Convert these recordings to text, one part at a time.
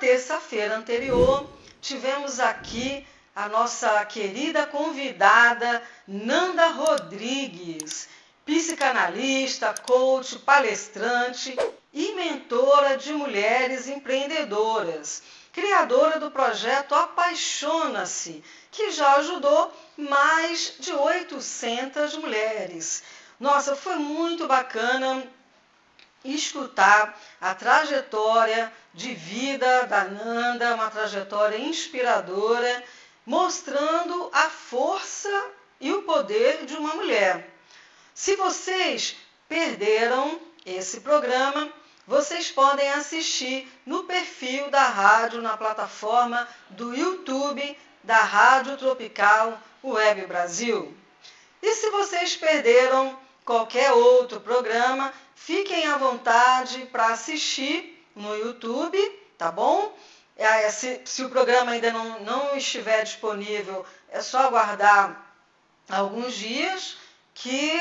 terça-feira anterior, tivemos aqui a nossa querida convidada Nanda Rodrigues, psicanalista, coach, palestrante e mentora de mulheres empreendedoras, criadora do projeto Apaixona-se, que já ajudou mais de 800 mulheres. Nossa, foi muito bacana escutar a trajetória de vida da Nanda, uma trajetória inspiradora, mostrando a força e o poder de uma mulher. Se vocês perderam esse programa, vocês podem assistir no perfil da rádio, na plataforma do YouTube da Rádio Tropical Web Brasil. E se vocês perderam qualquer outro programa, fiquem à vontade para assistir no YouTube, tá bom? Se o programa ainda não estiver disponível, é só aguardar alguns dias, que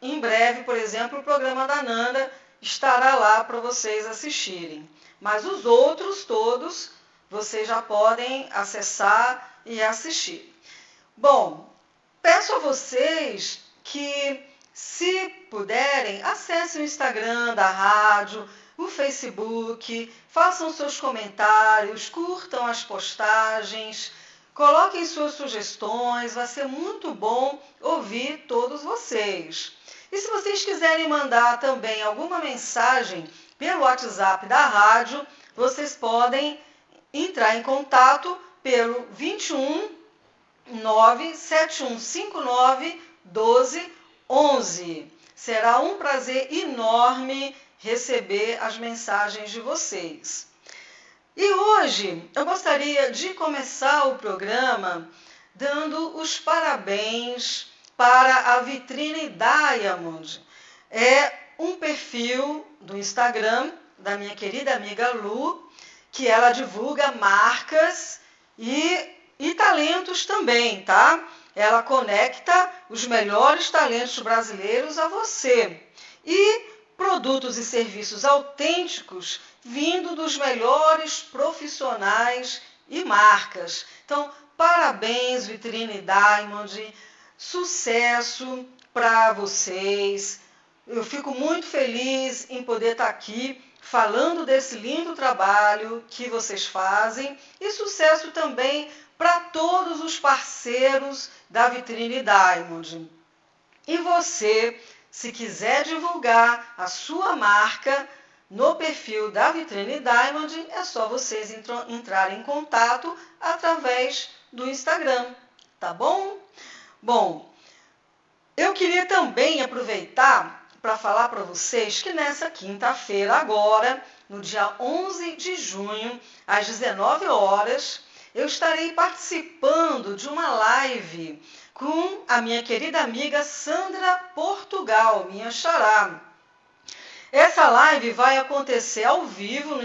em breve, por exemplo, o programa da Nanda estará lá para vocês assistirem. Mas os outros todos, vocês já podem acessar e assistir. Bom, peço a vocês que, se puderem, acessem o Instagram da rádio, o Facebook, façam seus comentários, curtam as postagens, coloquem suas sugestões, vai ser muito bom ouvir todos vocês. E se vocês quiserem mandar também alguma mensagem pelo WhatsApp da rádio, vocês podem entrar em contato pelo 21 97159 1211. Será um prazer enorme receber as mensagens de vocês. E hoje eu gostaria de começar o programa dando os parabéns para a Vitrine Diamond. É um perfil do Instagram da minha querida amiga Lu, que ela divulga marcas e talentos também, tá? Ela conecta os melhores talentos brasileiros a você. E produtos e serviços autênticos vindo dos melhores profissionais e marcas. Então, parabéns, Vitrine Diamond, sucesso para vocês. Eu fico muito feliz em poder estar aqui falando desse lindo trabalho que vocês fazem e sucesso também para todos os parceiros da Vitrine Diamond. E você, se quiser divulgar a sua marca no perfil da Vitrine Diamond, é só vocês entrarem em contato através do Instagram, tá bom? Bom, eu queria também aproveitar para falar para vocês que nessa quinta-feira agora, no dia 11 de junho, às 19 horas, eu estarei participando de uma live com a minha querida amiga Sandra Portugal, minha xará. Essa live vai acontecer ao vivo no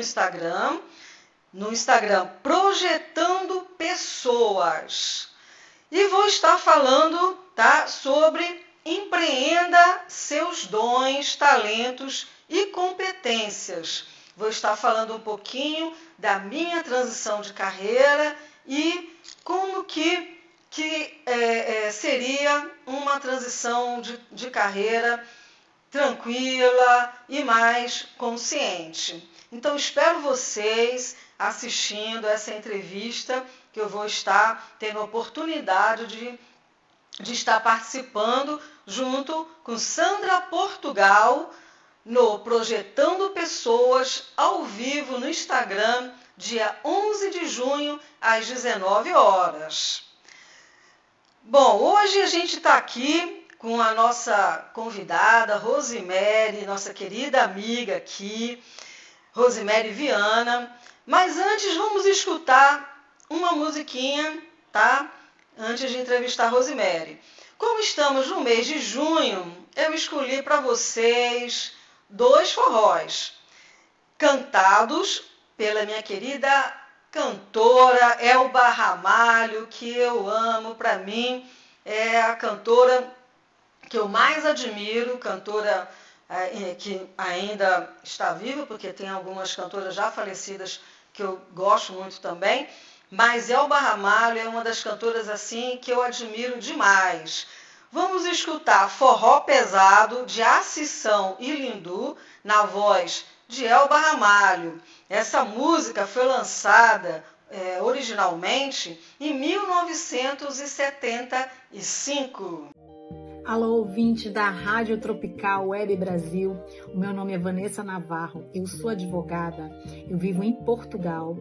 Instagram Projetando Pessoas. E vou estar falando, tá, sobre empreenda seus dons, talentos e competências. Vou estar falando um pouquinho da minha transição de carreira e como que seria uma transição de carreira tranquila e mais consciente. Então, espero vocês assistindo essa entrevista, que eu vou estar tendo a oportunidade de estar participando junto com Sandra Portugal no Projetando Pessoas, ao vivo no Instagram, dia 11 de junho, às 19 horas. Bom, hoje a gente está aqui com a nossa convidada, Rosemary, nossa querida amiga aqui, Rosemary Viana. Mas antes vamos escutar uma musiquinha, tá? Antes de entrevistar a Rosemary. Como estamos no mês de junho, eu escolhi para vocês 2 forróis, cantados pela minha querida cantora Elba Ramalho, que eu amo. Para mim, é a cantora que eu mais admiro, cantora que ainda está viva, porque tem algumas cantoras já falecidas que eu gosto muito também, mas Elba Ramalho é uma das cantoras assim que eu admiro demais. Vamos escutar Forró Pesado, de Assissão e Lindu, na voz de Elba Ramalho. Essa música foi lançada originalmente em 1975. Alô, ouvintes da Rádio Tropical Web Brasil. O meu nome é Vanessa Navarro, eu sou advogada, eu vivo em Portugal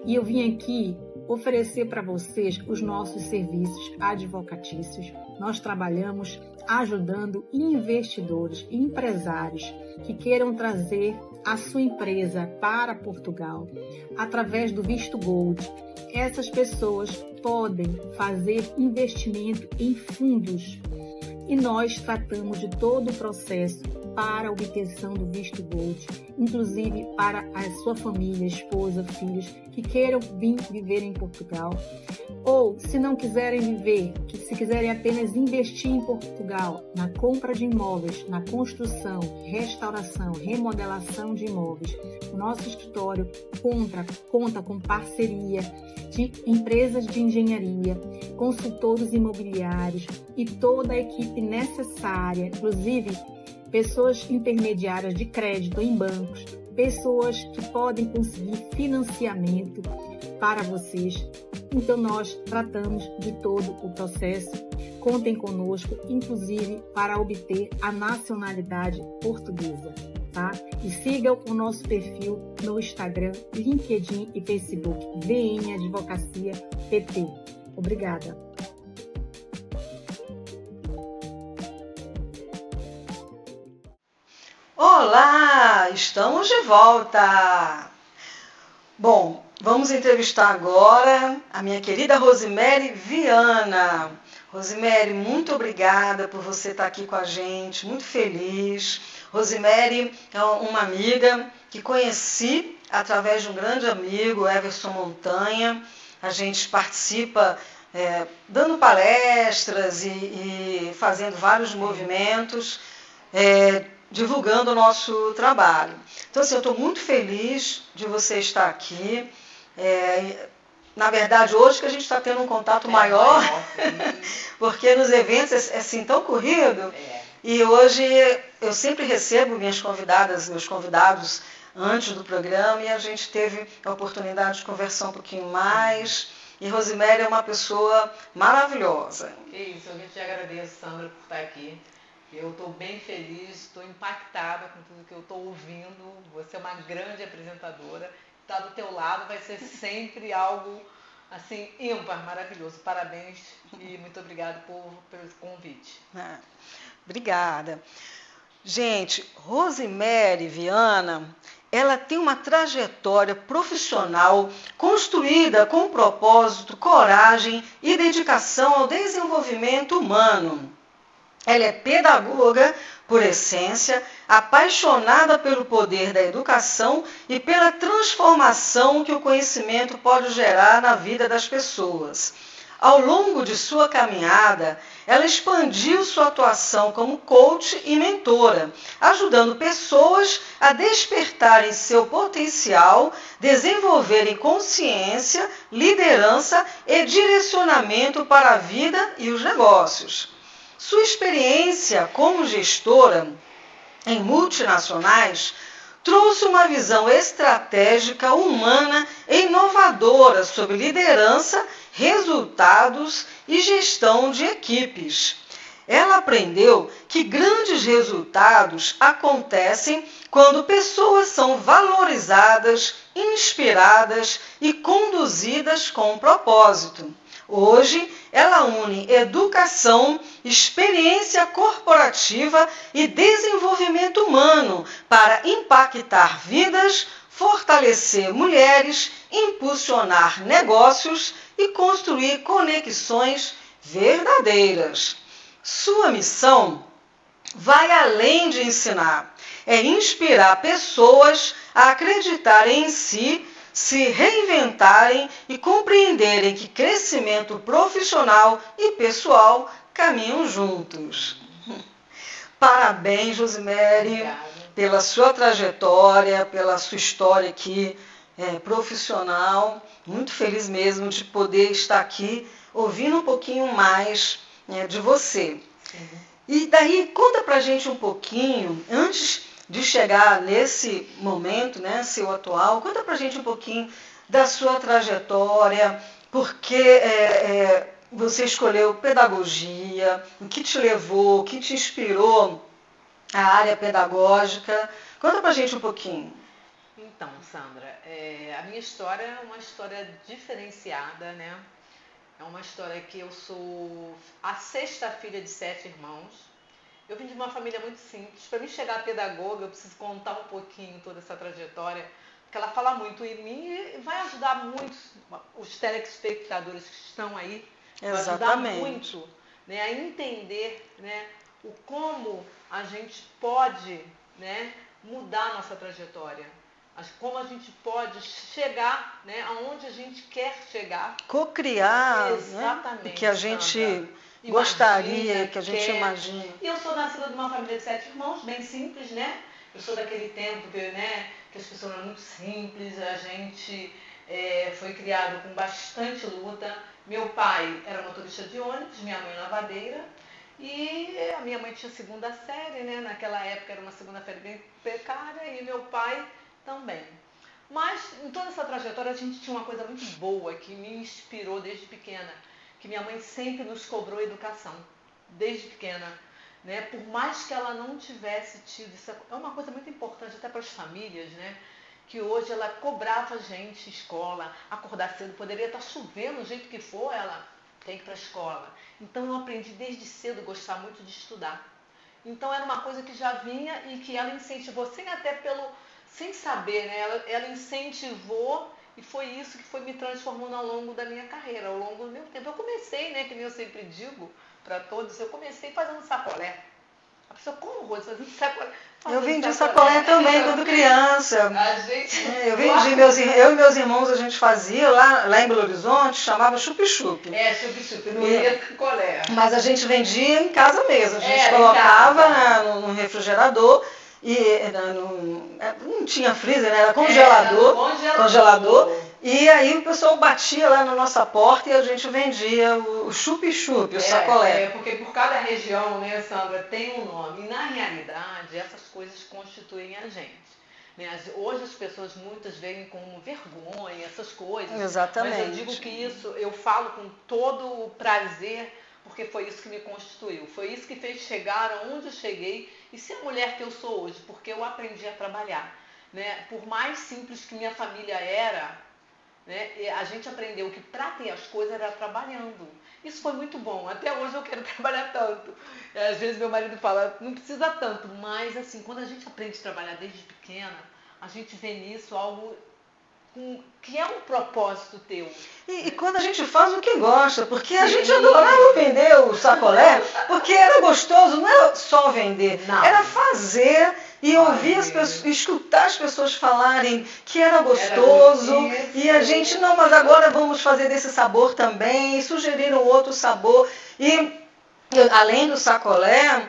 e eu vim aqui oferecer para vocês os nossos serviços advocatícios. Nós trabalhamos ajudando investidores e empresários que queiram trazer a sua empresa para Portugal através do visto Gold. Essas pessoas podem fazer investimento em fundos e nós tratamos de todo o processo para a obtenção do visto Gold, inclusive para a sua família, esposa, filhos que queiram vir viver em Portugal, ou se não quiserem viver, que se quiserem apenas investir em Portugal, na compra de imóveis, na construção, restauração, remodelação de imóveis. O nosso escritório conta com parceria de empresas de engenharia, consultores imobiliários e toda a equipe necessária, inclusive pessoas intermediárias de crédito em bancos, pessoas que podem conseguir financiamento para vocês. Então nós tratamos de todo o processo. Contem conosco, inclusive para obter a nacionalidade portuguesa, tá? E sigam o nosso perfil no Instagram, LinkedIn e Facebook, VM Advocacia PT. Obrigada. Olá, estamos de volta. Bom, vamos entrevistar agora a minha querida Rosemary Viana. Rosemary, muito obrigada por você estar aqui com a gente, muito feliz. Rosemary é uma amiga que conheci através de um grande amigo, Everson Montanha. A gente participa dando palestras e fazendo vários movimentos, divulgando o nosso trabalho. Então, assim, eu estou muito feliz de você estar aqui. Na verdade, hoje que a gente está tendo um contato maior, porque nos eventos é assim tão corrido. E hoje eu sempre recebo minhas convidadas, meus convidados antes do programa, e a gente teve a oportunidade de conversar um pouquinho mais. E Rosemary é uma pessoa maravilhosa. Que isso, eu te agradeço, Sandra, por estar aqui. Eu estou bem feliz, estou impactada com tudo que eu estou ouvindo. Você é uma grande apresentadora. Estar do teu lado vai ser sempre algo assim ímpar, maravilhoso. Parabéns e muito obrigada pelo convite. Obrigada. Gente, Rosemary Viana, ela tem uma trajetória profissional construída com propósito, coragem e dedicação ao desenvolvimento humano. Ela é pedagoga por essência, apaixonada pelo poder da educação e pela transformação que o conhecimento pode gerar na vida das pessoas. Ao longo de sua caminhada, ela expandiu sua atuação como coach e mentora, ajudando pessoas a despertarem seu potencial, desenvolverem consciência, liderança e direcionamento para a vida e os negócios. Sua experiência como gestora em multinacionais trouxe uma visão estratégica, humana e inovadora sobre liderança, resultados e gestão de equipes. Ela aprendeu que grandes resultados acontecem quando pessoas são valorizadas, inspiradas e conduzidas com propósito. Hoje, ela une educação, experiência corporativa e desenvolvimento humano para impactar vidas, fortalecer mulheres, impulsionar negócios e construir conexões verdadeiras. Sua missão vai além de ensinar, é inspirar pessoas a acreditarem em si, se reinventarem e compreenderem que crescimento profissional e pessoal caminham juntos. Parabéns, Rosemary, pela sua trajetória, pela sua história aqui profissional, muito feliz mesmo de poder estar aqui ouvindo um pouquinho mais de você. Sim. E daí, conta pra gente um pouquinho, antes de chegar nesse momento, né, seu atual, conta pra gente um pouquinho da sua trajetória, porque você escolheu pedagogia, o que te levou, o que te inspirou a área pedagógica. Conta pra gente um pouquinho. Então, Sandra, a minha história é uma história diferenciada, né? É uma história que eu sou a 6ª filha de 7 irmãos. Eu vim de uma família muito simples. Para mim chegar a pedagoga, eu preciso contar um pouquinho toda essa trajetória, porque ela fala muito em mim e vai ajudar muito os telespectadores que estão aí. Exatamente. Vai ajudar muito, né, a entender, né, o como a gente pode, né, mudar a nossa trajetória. Como a gente pode chegar, né, aonde a gente quer chegar. Co-criar, exatamente, né, o que a gente gostaria, que a gente imagina. E eu sou nascida de uma família de 7 irmãos, bem simples, né? Eu sou daquele tempo que as pessoas eram muito simples, a gente foi criado com bastante luta. Meu pai era motorista de ônibus, minha mãe lavadeira. E a minha mãe tinha 2ª série, né? Naquela época era uma 2ª série bem precária, e meu pai também. Mas em toda essa trajetória a gente tinha uma coisa muito boa que me inspirou desde pequena, que minha mãe sempre nos cobrou educação, desde pequena, né? Por mais que ela não tivesse tido, isso é uma coisa muito importante até para as famílias, né? Que hoje ela cobrava a gente, escola, acordar cedo, poderia estar chovendo do jeito que for, ela tem que ir para a escola. Então eu aprendi desde cedo a gostar muito de estudar. Então era uma coisa que já vinha e que ela incentivou, sem saber, né? Ela incentivou e foi isso que foi me transformando ao longo da minha carreira, ao longo do meu tempo. Eu comecei, né, que nem eu sempre digo para todos, eu comecei fazendo sacolé. A pessoa, como, Rose, fazendo sacolé? Eu vendi sacolé também quando criança. A gente... Eu vendi, eu e meus irmãos, a gente fazia lá em Belo Horizonte, chamava chup-chup. Chup-chup, não ia sacolé. Mas a gente vendia em casa mesmo, a gente colocava no refrigerador. E não tinha freezer, né? Era congelador. E aí o pessoal batia lá na nossa porta e a gente vendia o chup-chup, o sacolé. Porque por cada região, né, Sandra, tem um nome. E na realidade, essas coisas constituem a gente. Né? Hoje as pessoas muitas veem como vergonha, essas coisas. Exatamente. Mas eu digo que isso, eu falo com todo o prazer, porque foi isso que me constituiu. Foi isso que fez chegar aonde eu cheguei e ser a mulher que eu sou hoje, porque eu aprendi a trabalhar. Né? Por mais simples que minha família era, né, a gente aprendeu que para ter as coisas era trabalhando. Isso foi muito bom. Até hoje eu quero trabalhar tanto. Às vezes meu marido fala, não precisa tanto. Mas assim, quando a gente aprende a trabalhar desde pequena, a gente vê nisso algo que é um propósito teu. E quando a gente faz o que gosta, porque a gente adorava vender o sacolé, porque era gostoso, não era só vender, era fazer e ouvir as pessoas, escutar as pessoas falarem que era gostoso, e a gente, não, mas agora vamos fazer desse sabor também, e sugeriram outro sabor. E além do sacolé,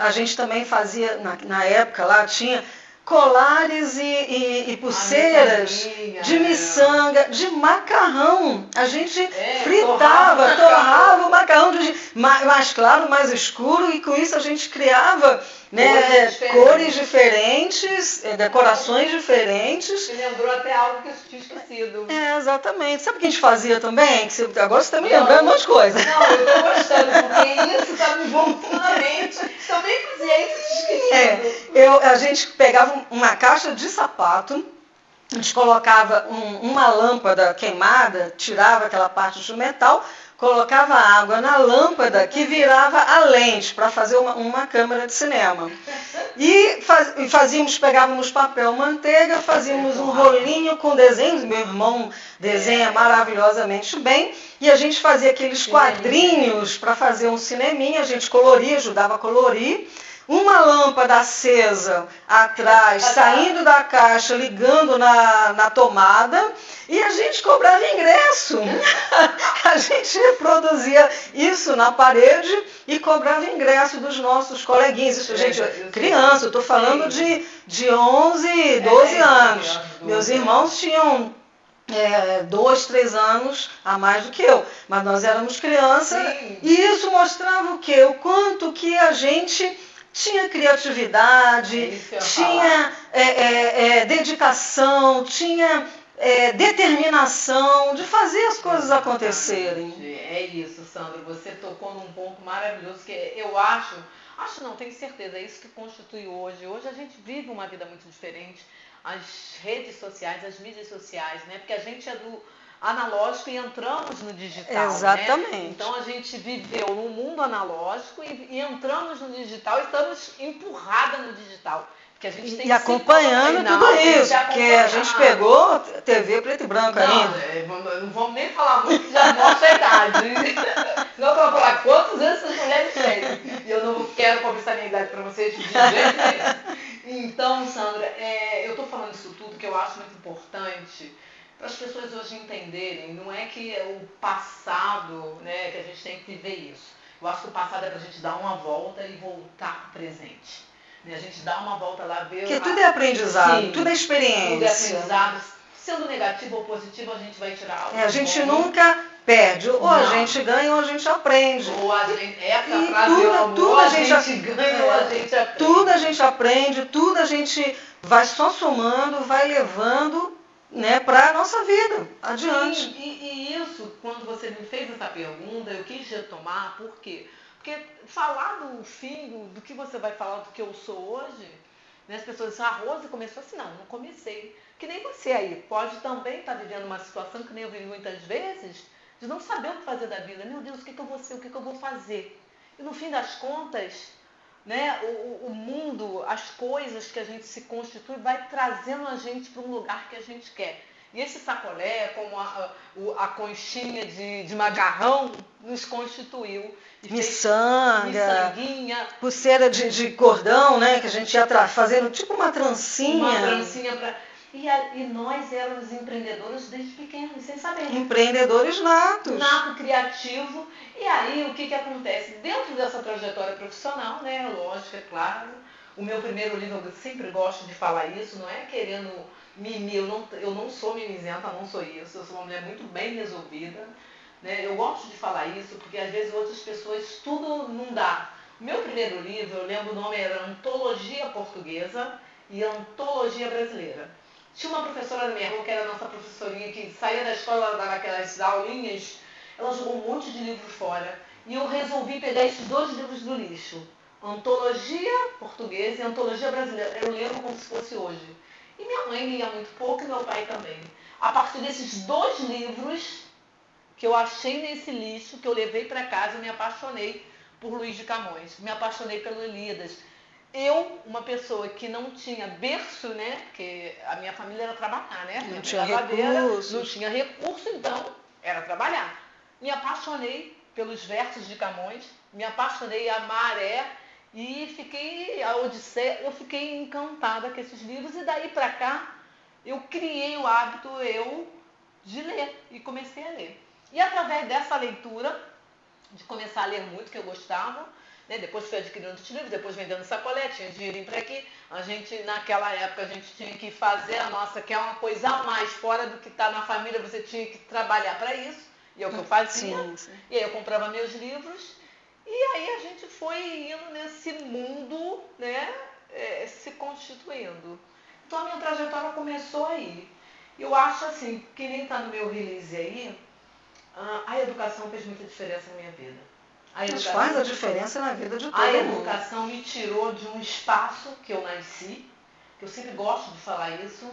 a gente também fazia, na época lá, tinha colares e pulseiras de miçanga, de macarrão. A gente fritava, torrava o macarrão, mais claro, mais escuro, e com isso a gente criava, né, cores diferentes, decorações diferentes. Me lembrou até algo que eu tinha esquecido. Exatamente. Sabe o que a gente fazia também? Agora você está me lembrando um monte de coisa. Não, eu estou gostando, porque isso está me voltando na mente. Também fazia isso, esquecido. A gente pegava uma caixa de sapato, a gente colocava uma lâmpada queimada, tirava aquela parte de metal, colocava água na lâmpada que virava a lente para fazer uma câmera de cinema. E pegávamos papel manteiga, fazíamos um rolinho com desenhos, meu irmão desenha maravilhosamente bem, e a gente fazia aqueles quadrinhos para fazer um cineminha, a gente coloria, ajudava a colorir uma lâmpada acesa atrás, saindo da caixa, ligando na tomada, e a gente cobrava ingresso. A gente reproduzia isso na parede e cobrava ingresso dos nossos coleguinhas. Isso, gente, criança, eu estou falando de 11, 12 anos. Meus irmãos tinham 2, 3 anos a mais do que eu, mas nós éramos crianças. Sim. E isso mostrava o quê? O quanto que a gente tinha criatividade, tinha dedicação, tinha determinação de fazer as coisas acontecerem. É isso, Sandra, você tocou num ponto maravilhoso que eu acho não, tenho certeza, é isso que constitui hoje. Hoje a gente vive uma vida muito diferente. As redes sociais, as mídias sociais, né? Porque a gente é do analógico e entramos no digital. Exatamente. Né? Então a gente viveu no mundo analógico e entramos no digital e estamos empurrada no digital. Porque a gente tem e acompanhando tudo isso, porque a gente pegou TV preto e branco ainda. Não vamos nem falar muito, que já mostra a idade. Não eu vou falar quantos anos essas mulheres têm. E eu não quero conversar a minha idade para vocês de jeito nenhum. Então, Sandra, eu estou falando isso tudo que eu acho muito importante para as pessoas hoje entenderem. Não é que é o passado, né, que a gente tem que viver isso. Eu acho que o passado é para a gente dar uma volta e voltar para o presente. A gente dá uma volta lá, ver... Porque tudo é aprendizado, sim, tudo é experiência. Tudo é aprendizado. Sendo negativo ou positivo, a gente vai tirar algo. A gente nunca perde. Ou a gente ganha ou a gente aprende. Ou a gente... Essa frase tudo a gente ganha ou a gente aprende. Tudo a gente aprende, tudo a gente vai só somando, vai levando, né, para a nossa vida adiante. Sim, e isso, quando você me fez essa pergunta, eu quis retomar, por quê? Porque falar do fim, do que você vai falar, do que eu sou hoje, né, as pessoas dizem, a Rose começou assim, não comecei. Que nem você aí, pode também estar vivendo uma situação que nem eu vivi muitas vezes, de não saber o que fazer da vida. Meu Deus, o que eu vou ser, o que eu vou fazer? E no fim das contas, né, o mundo, as coisas que a gente se constitui, vai trazendo a gente para um lugar que a gente quer. E esse sacolé, como a conchinha de macarrão, nos constituiu. Miçanguinha, pulseira de cordão, né, que a gente ia fazendo tipo uma trancinha. Uma trancinha para... E nós éramos empreendedores desde pequenos, sem saber. Empreendedores natos. Nato, criativo. E aí, o que acontece? Dentro dessa trajetória profissional, né, lógico, é claro, o meu primeiro livro, eu sempre gosto de falar isso, não é querendo mimir, eu não sou mimizenta, não sou isso, eu sou uma mulher muito bem resolvida, né? Eu gosto de falar isso, porque às vezes outras pessoas tudo não dá. O meu primeiro livro, eu lembro o nome, era Antologia Portuguesa e Antologia Brasileira. Tinha uma professora na minha rua, que era a nossa professorinha, que saía da escola, ela dava aquelas aulinhas, ela jogou um monte de livros fora. E eu resolvi pegar esses 2 livros do lixo. Antologia Portuguesa e Antologia Brasileira. Eu lembro como se fosse hoje. E minha mãe lia muito pouco e meu pai também. A partir desses 2 livros que eu achei nesse lixo, que eu levei para casa, eu me apaixonei por Luís de Camões. Me apaixonei pelo Ilíadas. Eu, uma pessoa que não tinha berço, né? Porque a minha família era trabalhar, né? Não tinha recurso. Não tinha recurso, então era trabalhar. Me apaixonei pelos versos de Camões, me apaixonei a Maré e a Odisseia, eu fiquei encantada com esses livros e daí para cá eu criei o hábito de ler e comecei a ler. E através dessa leitura, de começar a ler muito, que eu gostava, né? Depois fui adquirindo outros livros, depois vendendo sacolé, tinha dinheirinho para aqui. Naquela época, a gente tinha que fazer a nossa, que é uma coisa a mais, fora do que está na família, você tinha que trabalhar para isso. E é o que eu fazia. Sim. E aí eu comprava meus livros. E aí a gente foi indo nesse mundo, né, se constituindo. Então a minha trajetória começou aí. Eu acho assim, que nem está no meu release aí, a educação fez muita diferença na minha vida. Mas faz a diferença na vida de todo mundo. A educação me tirou de um espaço que eu nasci, que eu sempre gosto de falar isso.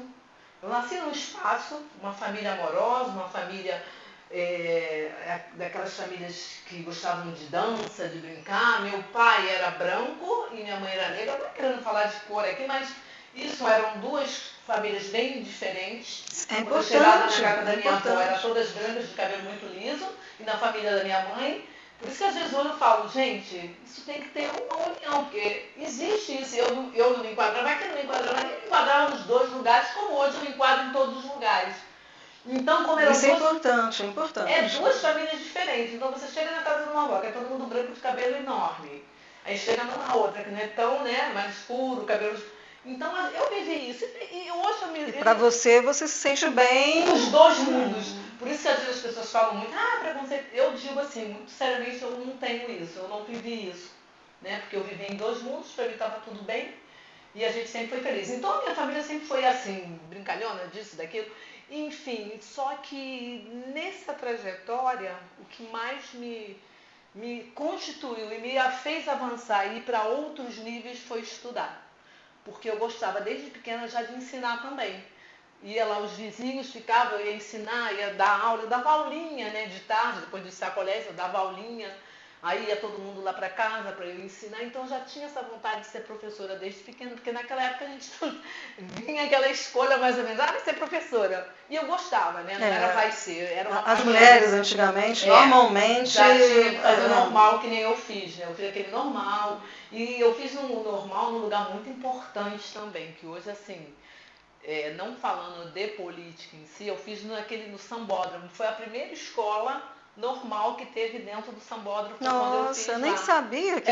Eu nasci num espaço, uma família amorosa, uma família... daquelas famílias que gostavam de dança, de brincar. Meu pai era branco e minha mãe era negra. Não é querendo falar de cor aqui, mas isso eram 2 famílias bem diferentes. É importante. Quando eu chegava na casa da minha avó, eram todas brancas, de cabelo muito liso, e na família da minha mãe, Por isso que às vezes eu falo, gente, isso tem que ter uma união, porque existe isso. Eu não me enquadrava aqui, não me enquadrava aqui, me enquadrava nos 2 lugares, como hoje eu me enquadro em todos os lugares. Então, como eram isso é importante, é importante. É 2 famílias diferentes. Então você chega na casa de uma avó, que é todo mundo branco de cabelo enorme. Aí chega numa outra, que não é tão, né, mais escuro, cabelo. Então eu vivi isso. E hoje eu me. E para você se sente bem. Os 2 mundos. Por isso que às vezes as pessoas falam muito, preconceito. Eu digo assim, muito seriamente, eu não tenho isso, eu não vivi isso. Né? Porque eu vivi em 2 mundos, para mim estava tudo bem. E a gente sempre foi feliz. Então a minha família sempre foi assim, brincalhona disso, daquilo. Enfim, só que nessa trajetória, o que mais me constituiu e me fez avançar e ir para outros níveis foi estudar. Porque eu gostava desde pequena já de ensinar também. Ia lá, os vizinhos ficavam, eu ia ensinar, ia dar aula, eu dava aulinha, né, de tarde, depois de estar colégio, eu dava aulinha. Aí ia todo mundo lá para casa para eu ensinar, então eu já tinha essa vontade de ser professora desde pequena, porque naquela época a gente vinha aquela escolha mais ou menos, vai ser professora. E eu gostava, né? Não era vai ser. Era as mulheres antigamente, normalmente... Já tinha que fazer normal, que nem eu fiz, né? Eu fiz aquele normal. E eu fiz um normal num lugar muito importante também, que hoje, assim, não falando de política em si, eu fiz no Sambódromo. Foi a primeira escola normal que teve dentro do Sambódromo. Nossa, eu nem sabia que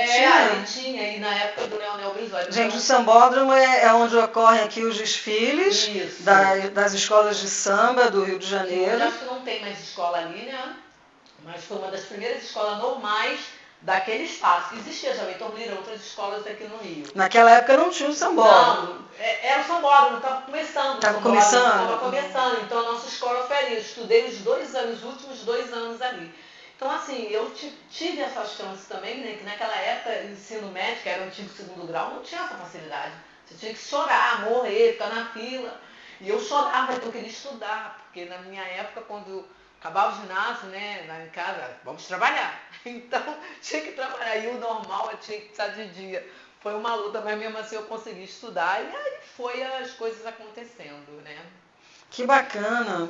tinha, e na época do Leonel Brizola. Gente, o Sambódromo é onde ocorrem aqui os desfiles das escolas de samba do Rio de Janeiro. Eu acho que não tem mais escola ali, né? Mas foi uma das primeiras escolas normais daquele espaço. Existia já o Heitor Lira, outras escolas aqui no Rio. Naquela época não tinha o Sambódromo. Não, era o Sambódromo, estava começando. Estava começando? Estava começando, então a nossa escola foi ali. Eu estudei os últimos 2 anos ali. Então, assim, eu tive essas chances também, né? Que naquela época, ensino médio, que era o antigo 2º grau, não tinha essa facilidade. Você tinha que chorar, morrer, ficar na fila. E eu chorava, eu queria estudar, porque na minha época, quando acabava o ginásio, né, lá em casa, vamos trabalhar. Então, tinha que trabalhar. E o normal, eu tinha que estar de dia. Foi uma luta, mas mesmo assim eu consegui estudar. E aí foi as coisas acontecendo, né? Que bacana.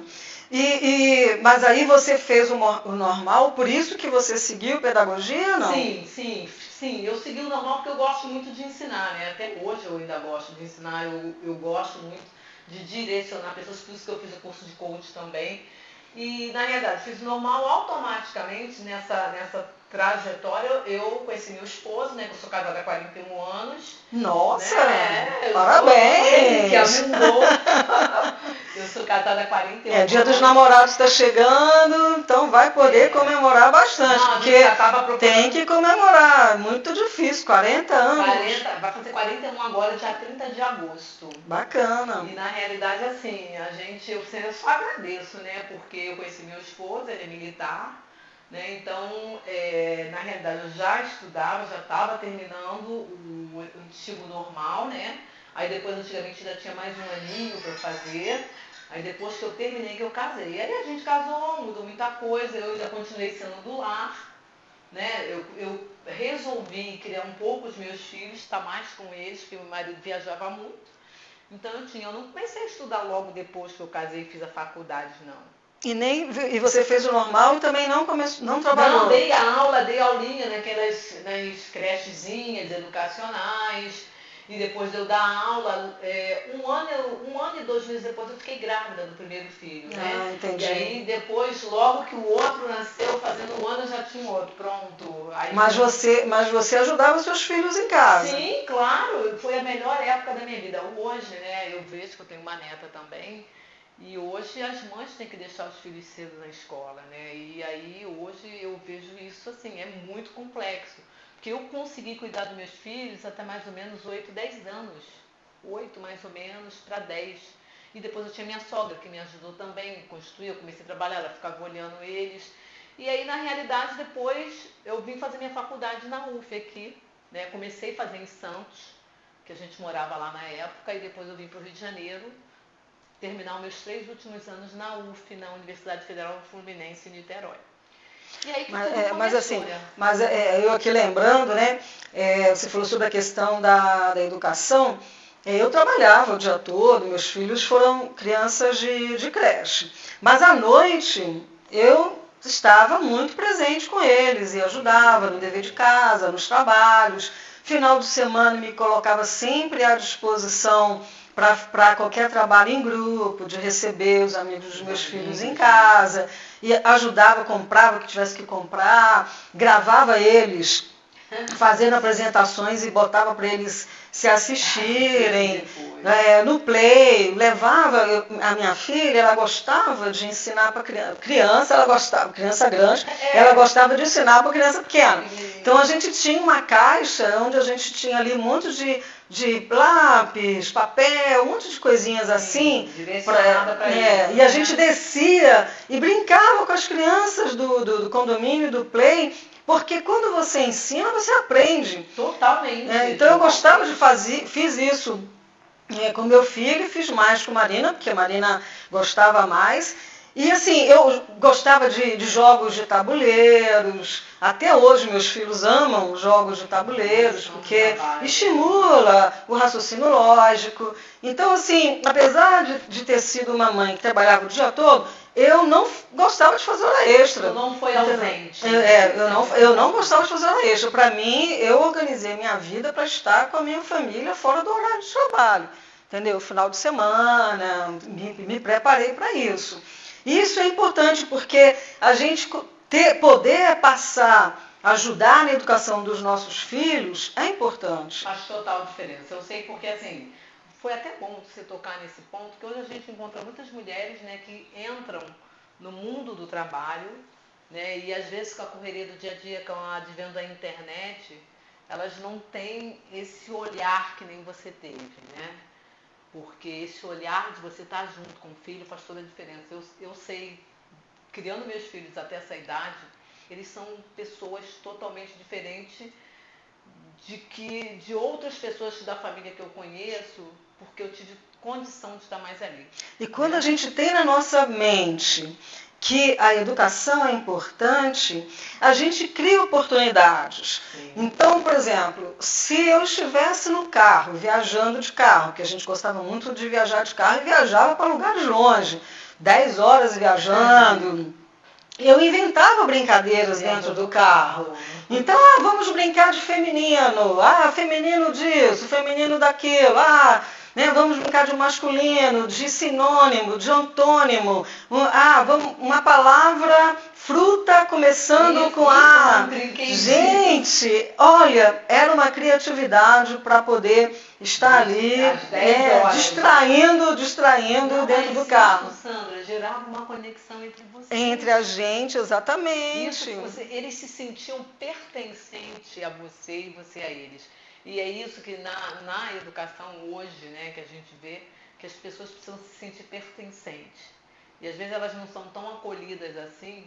Mas aí você fez o normal, por isso que você seguiu pedagogia, não? Sim. Eu segui o normal porque eu gosto muito de ensinar, né? Até hoje eu ainda gosto de ensinar. Eu gosto muito de direcionar pessoas, por isso que eu fiz o curso de coach também. E, na realidade, fiz normal automaticamente nessa trajetória. Eu conheci meu esposo, né? Que eu sou casada há 41 anos. Nossa! Né? Parabéns! Que amor. Eu sou casada há 41 anos. Dia dos Namorados está chegando, então vai poder comemorar bastante. Porque tem que comemorar. Muito difícil, 40 anos. Vai fazer 41 agora, dia 30 de agosto. Bacana. E na realidade, assim, eu só agradeço, né? Porque eu conheci meu esposo, ele é militar, né? Então, na realidade, eu já estudava, já estava terminando o antigo normal, né? Aí depois, antigamente, ainda tinha mais 1 aninho para fazer. Aí depois que eu terminei, que eu casei. Aí a gente casou, mudou muita coisa, eu já continuei sendo do lar, né? Eu resolvi criar um pouco os meus filhos, estar mais com eles, porque meu marido viajava muito. Então eu não comecei a estudar logo depois que eu casei e fiz a faculdade, não. E você fez o normal e também não trabalhou? Não, dei aulinha nas crechezinhas educacionais. E depois de eu dar aula, 1 ano e 2 meses depois eu fiquei grávida do primeiro filho, né? Entendi. E aí depois, logo que o outro nasceu, fazendo 1 ano, eu já tinha um outro, pronto. Aí mas você ajudava os seus filhos em casa? Sim, claro, foi a melhor época da minha vida. Hoje, né, eu vejo que eu tenho uma neta também, e hoje as mães têm que deixar os filhos cedo na escola, né? E aí hoje eu vejo isso assim, é muito complexo. Porque eu consegui cuidar dos meus filhos até mais ou menos 8, 10 anos. 8 mais ou menos para 10. E depois eu tinha minha sogra que me ajudou também, construir, eu comecei a trabalhar, ela ficava olhando eles. E aí, na realidade, depois eu vim fazer minha faculdade na UF aqui, né? Comecei a fazer em Santos, que a gente morava lá na época, e depois eu vim para o Rio de Janeiro, terminar os meus 3 últimos anos na UF, na Universidade Federal Fluminense, em Niterói. E aí que eu aqui lembrando, né, você falou sobre a questão da educação, eu trabalhava o dia todo, meus filhos foram crianças de creche, mas à noite eu estava muito presente com eles e ajudava no dever de casa, nos trabalhos. Final de semana me colocava sempre à disposição para qualquer trabalho em grupo, de receber os amigos dos meus filhos em casa, e ajudava, comprava o que tivesse que comprar, gravava eles fazendo apresentações e botava para eles se assistirem, no Play, levava a minha filha, ela gostava de ensinar para criança, criança grande, ela gostava de ensinar para criança pequena. Então a gente tinha uma caixa onde a gente tinha ali um monte de lápis, papel, um monte de coisinhas assim. E a gente descia e brincava com as crianças do condomínio, do Play, porque quando você ensina, você aprende. Totalmente. Então eu gostava de fiz isso com meu filho, fiz mais com a Marina, porque a Marina gostava mais. E assim, eu gostava de jogos de tabuleiros. Até hoje meus filhos amam jogos de tabuleiros, porque estimula o raciocínio lógico. Então, assim, apesar de ter sido uma mãe que trabalhava o dia todo, eu não gostava de fazer hora extra. Tu não foi ausente. Eu não gostava de fazer hora extra. Para mim, eu organizei minha vida para estar com a minha família fora do horário de trabalho. Entendeu? Final de semana, me preparei para isso. Isso é importante porque a gente poder passar, ajudar na educação dos nossos filhos é importante. Faz total diferença. Eu sei porque, assim, foi até bom você tocar nesse ponto, que hoje a gente encontra muitas mulheres, né, que entram no mundo do trabalho, né, e às vezes com a correria do dia a dia, com o advento da internet, elas não têm esse olhar que nem você teve, né? Porque esse olhar de você estar junto com o filho faz toda a diferença. Eu sei, criando meus filhos até essa idade, eles são pessoas totalmente diferentes de outras pessoas da família que eu conheço, porque eu tive condição de estar mais ali. E quando a gente tem na nossa mente que a educação é importante, a gente cria oportunidades. Sim. Então, por exemplo, se eu estivesse no carro, viajando de carro, que a gente gostava muito de viajar de carro e viajava para lugares longe, 10 horas viajando, eu inventava brincadeiras dentro do carro. Então, vamos brincar de feminino, feminino disso, feminino daquilo, vamos brincar de masculino, de sinônimo, de antônimo. Uma palavra, fruta começando com A. Gente, olha, era uma criatividade para poder estar ali distraindo dentro do carro. Sandra, gerava uma conexão entre vocês. Entre a gente, exatamente. Eles se sentiam pertencentes a você e você a eles. E é isso que na educação hoje, né, que a gente vê, que as pessoas precisam se sentir pertencentes. E às vezes elas não são tão acolhidas assim.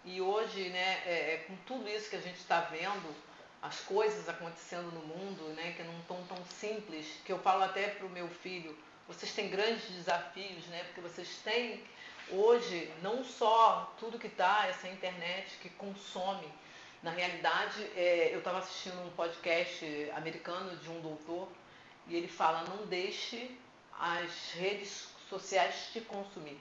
E hoje, né, com tudo isso que a gente está vendo, as coisas acontecendo no mundo, né, que não estão tão simples, que eu falo até para o meu filho, vocês têm grandes desafios, né, porque vocês têm hoje não só tudo que está, essa internet que consome. Na realidade, eu estava assistindo um podcast americano de um doutor e ele fala, não deixe as redes sociais te consumir.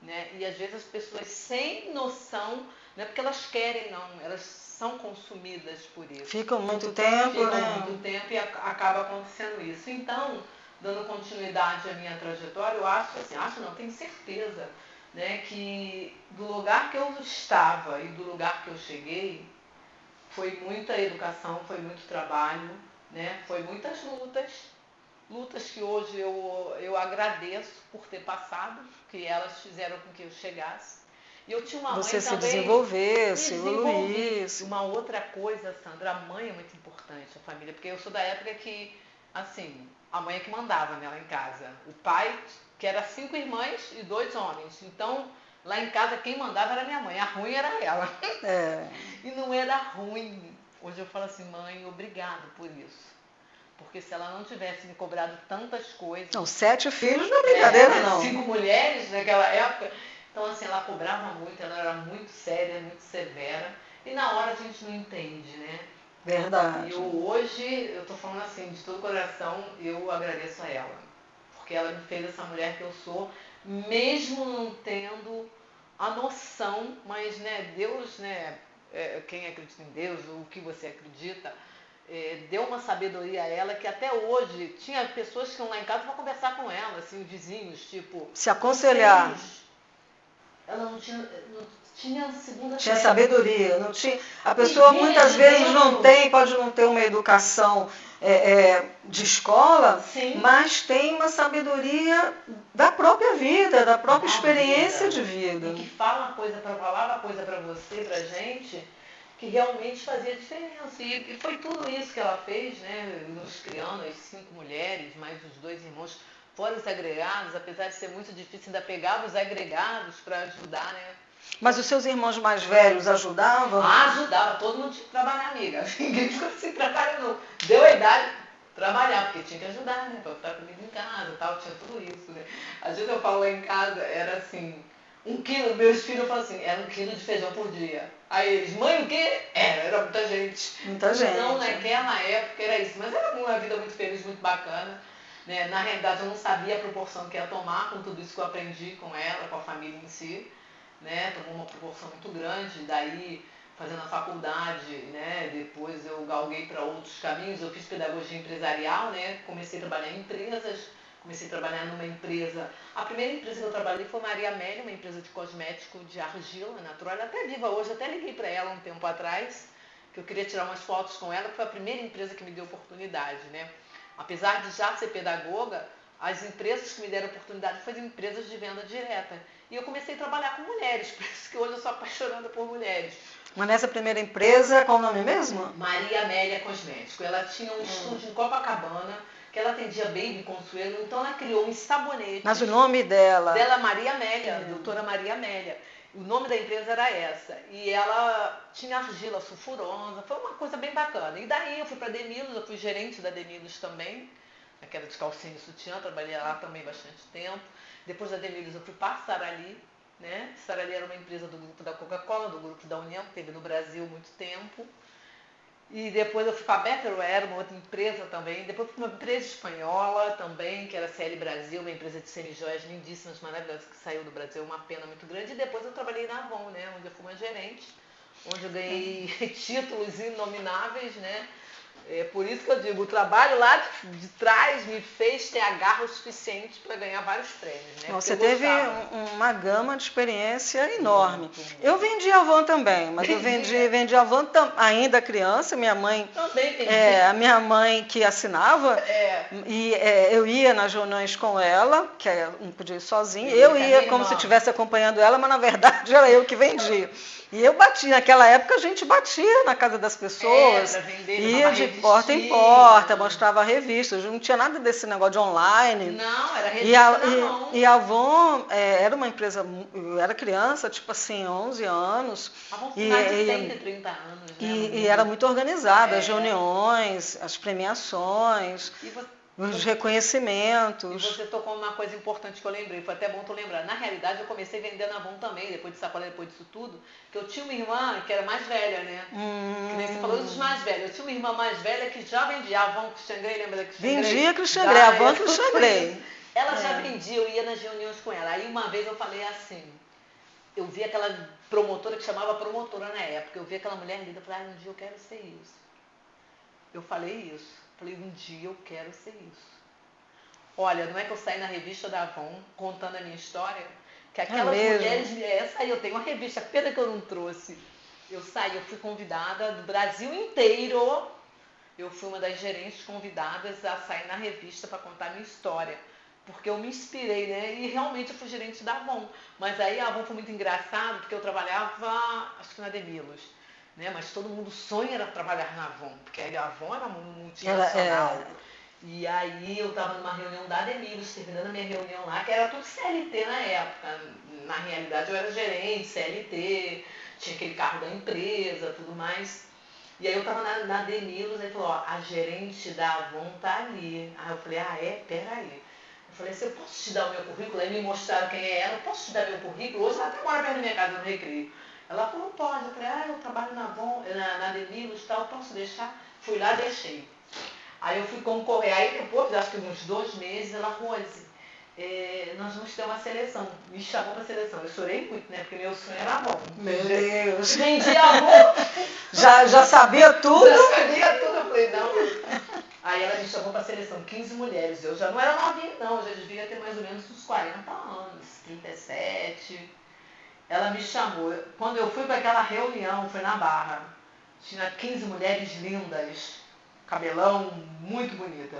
Né? E às vezes as pessoas sem noção, não é porque elas querem não, elas são consumidas por isso. Ficam muito tempo, muito tempo e acaba acontecendo isso. Então, dando continuidade à minha trajetória, eu tenho certeza, né, que do lugar que eu estava e do lugar que eu cheguei, foi muita educação, foi muito trabalho, né, foi muitas lutas que hoje eu agradeço por ter passado, que elas fizeram com que eu chegasse. E eu tinha uma mãe Você também... se desenvolvesse, evoluísse. Uma outra coisa, Sandra, a mãe é muito importante, a família, porque eu sou da época que, assim, a mãe é que mandava, né, lá em casa. O pai, que era 5 irmãs e 2 homens. Então, lá em casa, quem mandava era minha mãe. A ruim era ela. E não era ruim. Hoje eu falo assim, mãe, obrigado por isso. Porque se ela não tivesse me cobrado tantas coisas... Não, 7 filhos não é brincadeira, não. 5 mulheres naquela época. Então, assim, ela cobrava muito, ela era muito séria, muito severa. E na hora a gente não entende, né? Verdade. E hoje, eu tô falando assim, de todo o coração, eu agradeço a ela. Porque ela me fez essa mulher que eu sou, mesmo não tendo a noção, mas, né, Deus, né, quem acredita em Deus, o que você acredita, deu uma sabedoria a ela que até hoje tinha pessoas que iam lá em casa para conversar com ela, assim, vizinhos, tipo... Se aconselhar. Ela não tinha segunda Tinha série. sabedoria. Não tinha, a pessoa muitas vezes pode não ter uma educação de escola, Sim. mas tem uma sabedoria da própria vida, da própria experiência de vida. E que falava uma coisa para você, pra gente, que realmente fazia diferença. E foi tudo isso que ela fez, né? Nos criando, as 5 mulheres, mais os 2 irmãos, fora os agregados, apesar de ser muito difícil, ainda pegava os agregados para ajudar, né? Mas os seus irmãos mais velhos ajudavam? Ajudava, todo mundo tinha que trabalhar, amiga. Ninguém ficou sem trabalho, não. Deu a idade, trabalhar, porque tinha que ajudar, né? Pra botar comida em casa e tal, tinha tudo isso, né? Às vezes eu falo lá em casa, era assim, 1 quilo, meus filhos falam assim, era 1 quilo de feijão por dia. Aí eles, mãe, o quê? Era muita gente. Muita gente. Então, naquela época era isso. Mas era uma vida muito feliz, muito bacana. Né? Na realidade, eu não sabia a proporção que ia tomar com tudo isso que eu aprendi com ela, com a família em si. Né? Tomou uma proporção muito grande, daí fazendo a faculdade, né? Depois eu galguei para outros caminhos, eu fiz pedagogia empresarial, né? Comecei a trabalhar em empresas, comecei a trabalhar numa empresa, a primeira empresa que eu trabalhei foi Maria Amélia, uma empresa de cosmético de argila natural, ela é até viva hoje, até liguei para ela um tempo atrás, que eu queria tirar umas fotos com ela, que foi a primeira empresa que me deu oportunidade, né? Apesar de já ser pedagoga, as empresas que me deram oportunidade foram empresas de venda direta. E eu comecei a trabalhar com mulheres, por isso que hoje eu sou apaixonada por mulheres. Mas nessa primeira empresa, qual o nome mesmo? Maria Amélia Cosmético. Ela tinha um estúdio em Copacabana, que ela atendia Baby Consuelo, então ela criou um sabonete. Mas o nome dela? Dela Maria Amélia, doutora Maria Amélia. O nome da empresa era essa. E ela tinha argila sulfurosa, foi uma coisa bem bacana. E daí eu fui para a Demilos, eu fui gerente da Demilos também, aquela de calcinha e sutiã, trabalhei lá também bastante tempo. Depois da Demilos eu fui para a Sarali, né? Sarali era uma empresa do grupo da Coca-Cola, do grupo da União, que teve no Brasil há muito tempo. E depois eu fui para a Betterware, uma outra empresa também. Depois fui para uma empresa espanhola também, que era a CL Brasil, uma empresa de semijoias lindíssimas, maravilhosas, que saiu do Brasil, uma pena muito grande. E depois eu trabalhei na Avon, né? Onde eu fui uma gerente, onde eu ganhei títulos inomináveis, né? É por isso que eu digo, o trabalho lá de trás me fez ter a garra o suficiente para ganhar vários prêmios. Né? Você teve uma gama de experiência enorme. Eu vendi Avon também, mas eu vendi Avon ainda criança. Minha mãe, a minha mãe que assinava, e eu ia nas reuniões com ela, que não podia ir sozinha. Eu ia como se estivesse acompanhando ela, mas na verdade era eu que vendia. E eu batia, naquela época a gente batia na casa das pessoas, ia de porta em porta, mostrava revistas, não tinha nada desse negócio de online. Não, era revista na mão. E a Avon era uma empresa, eu era criança, tipo assim, 11 anos. Avon tinha mais de 130 anos, né? E era muito organizada, as reuniões, as premiações. Os reconhecimentos. E você tocou uma coisa importante que eu lembrei, foi até bom tu lembrar. Na realidade, eu comecei vendendo Avon também, depois de sacola, depois disso tudo, que eu tinha uma irmã que era mais velha, né? Que nem você falou dos mais velhos. Eu tinha uma irmã mais velha que já vendia Avon, Christian Grey, lembra da Christian Grey? Vendia Christian Grey, Avon Christian Grey. Ela já vendia, eu ia nas reuniões com ela. Aí uma vez eu falei assim, eu vi aquela promotora que chamava promotora na época, eu vi aquela mulher linda, eu falei, um dia eu quero ser isso. Eu falei isso. Falei, um dia eu quero ser isso. Olha, não é que eu saí na revista da Avon contando a minha história? Que aquelas mulheres... Aí eu tenho uma revista, pena que eu não trouxe. Eu saí, eu fui convidada do Brasil inteiro. Eu fui uma das gerentes convidadas a sair na revista para contar a minha história. Porque eu me inspirei, né? E realmente eu fui gerente da Avon. Mas aí a Avon foi muito engraçado, porque eu trabalhava, acho que na Demilos. Né? Mas todo mundo sonha era trabalhar na Avon, porque a Avon era multinacional. E aí eu estava numa reunião da Demilos, terminando a minha reunião lá, que era tudo CLT na época. Na realidade eu era gerente, CLT, tinha aquele carro da empresa, tudo mais. E aí eu estava na Demilos, aí falou, ó, a gerente da Avon tá ali. Aí eu falei, peraí. Eu falei assim, eu posso te dar o meu currículo? Aí me mostraram quem é ela, eu posso te dar meu currículo? Hoje ela até mora perto da minha casa no Recreio. Ela falou, pode. Eu falei, eu trabalho na Avon, na Demilos e tal, posso deixar? Fui lá, deixei. Aí eu fui concorrer. Aí depois, acho que uns 2 meses, ela, Rose, nós vamos ter uma seleção. Me chamou para a seleção. Eu chorei muito, né? Porque meu sonho era bom. Meu Deus. Vendia muito. Já sabia tudo? Já sabia tudo. Eu falei, não. Aí ela me chamou para a seleção, 15 mulheres. Eu já não era novinha, não. Eu já devia ter mais ou menos uns 40 anos, 37. Ela me chamou. Quando eu fui para aquela reunião, foi na Barra. Tinha 15 mulheres lindas. Cabelão muito bonita.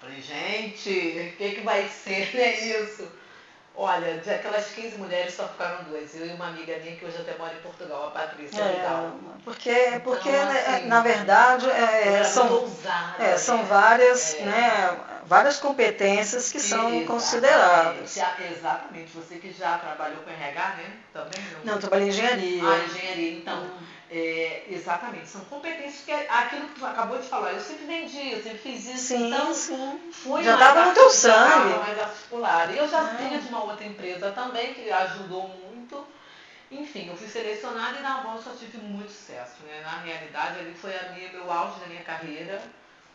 Falei, gente, o que vai ser, né, isso? Olha, de aquelas 15 mulheres só ficaram 2. Eu e uma amiga minha que hoje até mora em Portugal, a Patrícia Vidal. Porque Então, assim, na verdade, são várias, É. né, várias competências que são consideradas. Exatamente. Você que já trabalhou com RH, né? Também Não, eu trabalhei em engenharia. Engenharia. Então, exatamente. São competências que aquilo que tu acabou de falar. Eu sempre vendi, eu sempre fiz isso. Sim, então, sim. fui Já mais estava no teu sangue. mais articulada. E eu já vinha de uma outra empresa também, que ajudou muito. Enfim, eu fui selecionada e na Avon só tive muito sucesso, né? Na realidade, ali foi meu auge da minha carreira,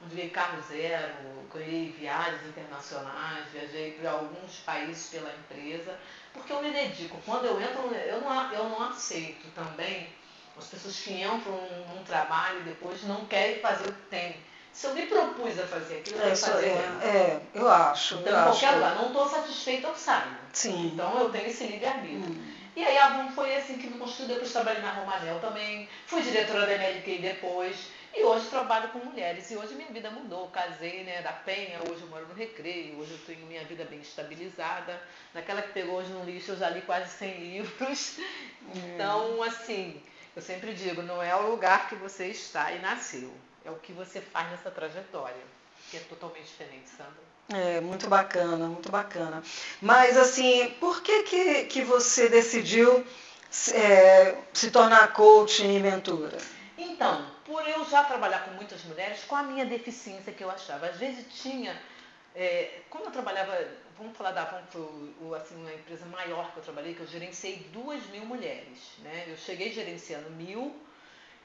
onde veio carro zero, ganhei viagens internacionais, viajei para alguns países pela empresa, porque eu me dedico. Quando eu entro, eu não aceito também as pessoas que entram num trabalho e depois não querem fazer o que tem. Se eu me propus a fazer aquilo, eu tenho que fazer. Eu acho. Então, em qualquer lugar, não estou satisfeita, eu saio. Sim. Então, eu tenho esse livre-arbítrio. E aí, a Avon foi assim que me construiu. Depois trabalhei na Romanel também. Fui diretora da MLK depois. E hoje trabalho com mulheres. E hoje minha vida mudou. Casei, né, da Penha. Hoje eu moro no Recreio. Hoje eu tenho minha vida bem estabilizada. Naquela que pegou hoje no lixo, eu já li quase 100 livros. Então, assim, eu sempre digo, não é o lugar que você está e nasceu. É o que você faz nessa trajetória. Que é totalmente diferente, Sandra. Muito bacana, muito bacana. Mas, assim, por que você decidiu se tornar coach e mentora? Então, por eu já trabalhar com muitas mulheres, com a minha deficiência que eu achava. Às vezes tinha... como eu trabalhava... Vamos falar da Avon, foi assim, uma empresa maior que eu trabalhei, que eu gerenciei 2.000 mulheres. Né? Eu cheguei gerenciando 1.000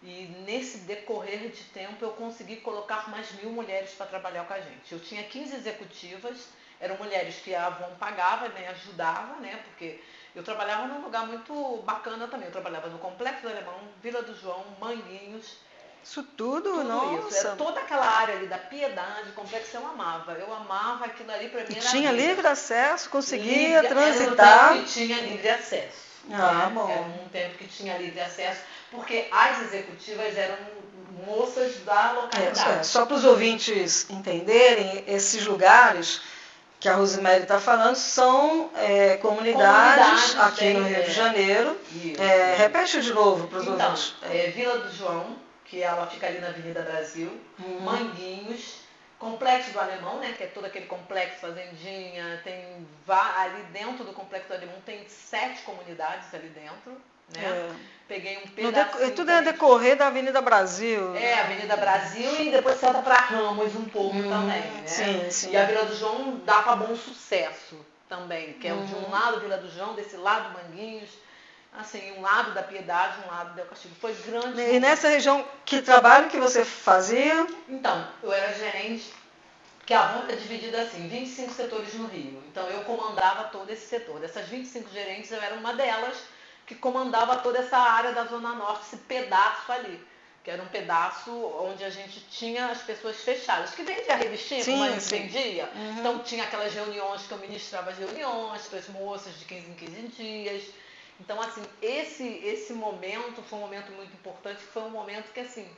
e nesse decorrer de tempo eu consegui colocar mais 1.000 mulheres para trabalhar com a gente. Eu tinha 15 executivas, eram mulheres que a Avon pagava, né, ajudava, né, porque eu trabalhava num lugar muito bacana também. Eu trabalhava no Complexo do Alemão, Vila do João, Manguinhos. Isso tudo, nossa. Isso. Toda aquela área ali da Piedade, Complexo, eu amava. Eu amava aquilo ali, para mim era tinha vida. livre acesso, conseguia transitar. Era um tempo que tinha livre acesso. Bom. Era um tempo que tinha livre acesso, porque as executivas eram moças da localidade. Só para os ouvintes entenderem, esses lugares que a Rosemary está falando são comunidades aqui no Rio de Janeiro. Repete de novo para os ouvintes. Vila do João, que ela fica ali na Avenida Brasil, Manguinhos, Complexo do Alemão, né, que é todo aquele complexo fazendinha, tem ali dentro do Complexo do Alemão tem 7 comunidades ali dentro, né? Peguei um pedacinho. Tudo é decorrer da Avenida Brasil. Avenida Brasil e depois você entra para Ramos um pouco também, né? Sim. E a Vila do João dá para Bom Sucesso também, que é de um lado Vila do João, desse lado Manguinhos. Assim, um lado da Piedade, um lado do Castilho. Foi grande. E nessa região, que trabalho que você fazia? Então, eu era gerente, que a Avon é dividida assim, 25 setores no Rio. Então, eu comandava todo esse setor. Dessas 25 gerentes, eu era uma delas que comandava toda essa área da Zona Norte, esse pedaço ali. Que era um pedaço onde a gente tinha as pessoas fechadas, que vendia a revistinha, como a gente vendia. Então, tinha aquelas reuniões que eu ministrava as reuniões para as moças de 15 em 15 dias. Então, assim, esse momento foi um momento muito importante, foi um momento que, assim,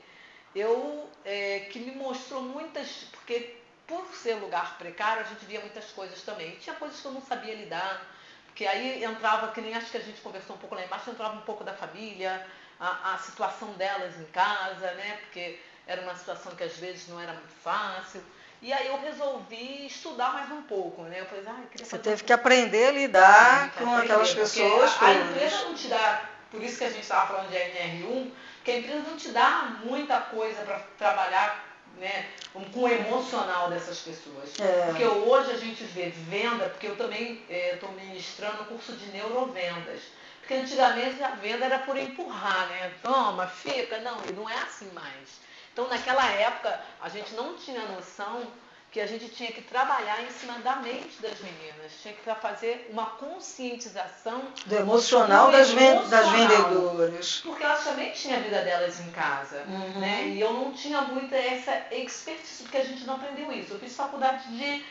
que me mostrou muitas... Porque, por ser lugar precário, a gente via muitas coisas também. E tinha coisas que eu não sabia lidar, porque aí entrava, que nem acho que a gente conversou um pouco lá embaixo, entrava um pouco da família, a situação delas em casa, né? Porque era uma situação que, às vezes, não era muito fácil. E aí eu resolvi estudar mais um pouco, né? Eu falei, você teve que aprender a lidar com aquelas pessoas. A empresa não te dá, por isso que a gente estava falando de NR1, que a empresa não te dá muita coisa para trabalhar, né, com o emocional dessas pessoas. Porque hoje a gente vê venda, porque eu também estou ministrando o curso de neurovendas. Porque antigamente a venda era por empurrar, né? Toma, fica, não é assim mais. Então, naquela época, a gente não tinha noção que a gente tinha que trabalhar em cima da mente das meninas, tinha que fazer uma conscientização do emocional das vendedoras. Porque elas também tinham a vida delas em casa, né? E eu não tinha muita essa expertise, porque a gente não aprendeu isso. Eu fiz faculdade de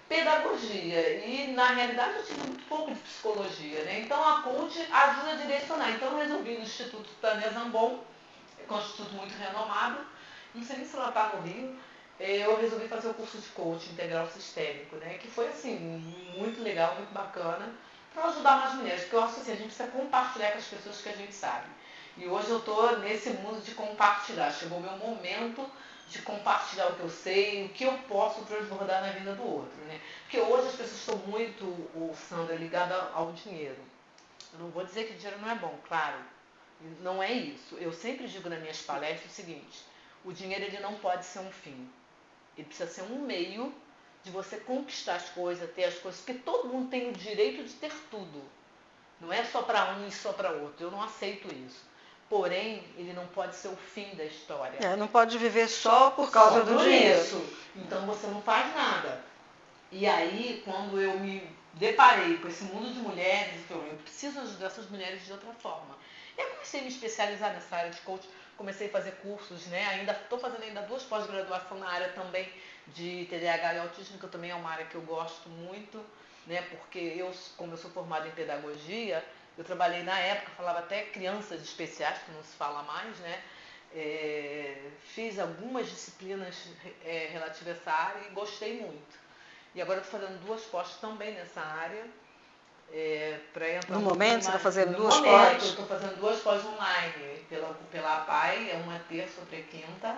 pedagogia e, na realidade, eu tive muito pouco de psicologia, né? Então, a coach ajuda a direcionar. Então, eu resolvi no Instituto Tânia Zambon, que é um instituto muito renomado, não sei nem se ela está no Rio, eu resolvi fazer o curso de coach integral sistêmico, né? Que foi, assim, muito legal, muito bacana, para ajudar mais mulheres, porque eu acho que assim, a gente precisa compartilhar com as pessoas que a gente sabe. E hoje eu estou nesse mundo de compartilhar, chegou o meu momento de compartilhar o que eu sei, o que eu posso transbordar na vida do outro, né? Porque hoje as pessoas estão muito, Sandra, ligadas ao dinheiro. Eu não vou dizer que dinheiro não é bom, claro, não é isso. Eu sempre digo nas minhas palestras o seguinte, o dinheiro ele não pode ser um fim. Ele precisa ser um meio de você conquistar as coisas, ter as coisas, porque todo mundo tem o direito de ter tudo. Não é só para um e só para outro. Eu não aceito isso. Porém, ele não pode ser o fim da história. Não pode viver só por causa do dinheiro. Isso. Então você não faz nada. E aí, quando eu me deparei com esse mundo de mulheres, eu preciso ajudar essas mulheres de outra forma. E eu comecei a me especializar nessa área de coach, comecei a fazer cursos, né? Ainda estou fazendo ainda 2 pós-graduação na área também de TDAH e autismo, que também é uma área que eu gosto muito, né? Porque eu, como eu sou formada em pedagogia, eu trabalhei na época, falava até crianças especiais, que não se fala mais, né? Fiz algumas disciplinas relativas a essa área e gostei muito. E agora estou fazendo 2 pós também nessa área. No momento você está fazendo 2 pós? Eu estou fazendo 2 pós online pela APAI, é uma terça, outra quinta.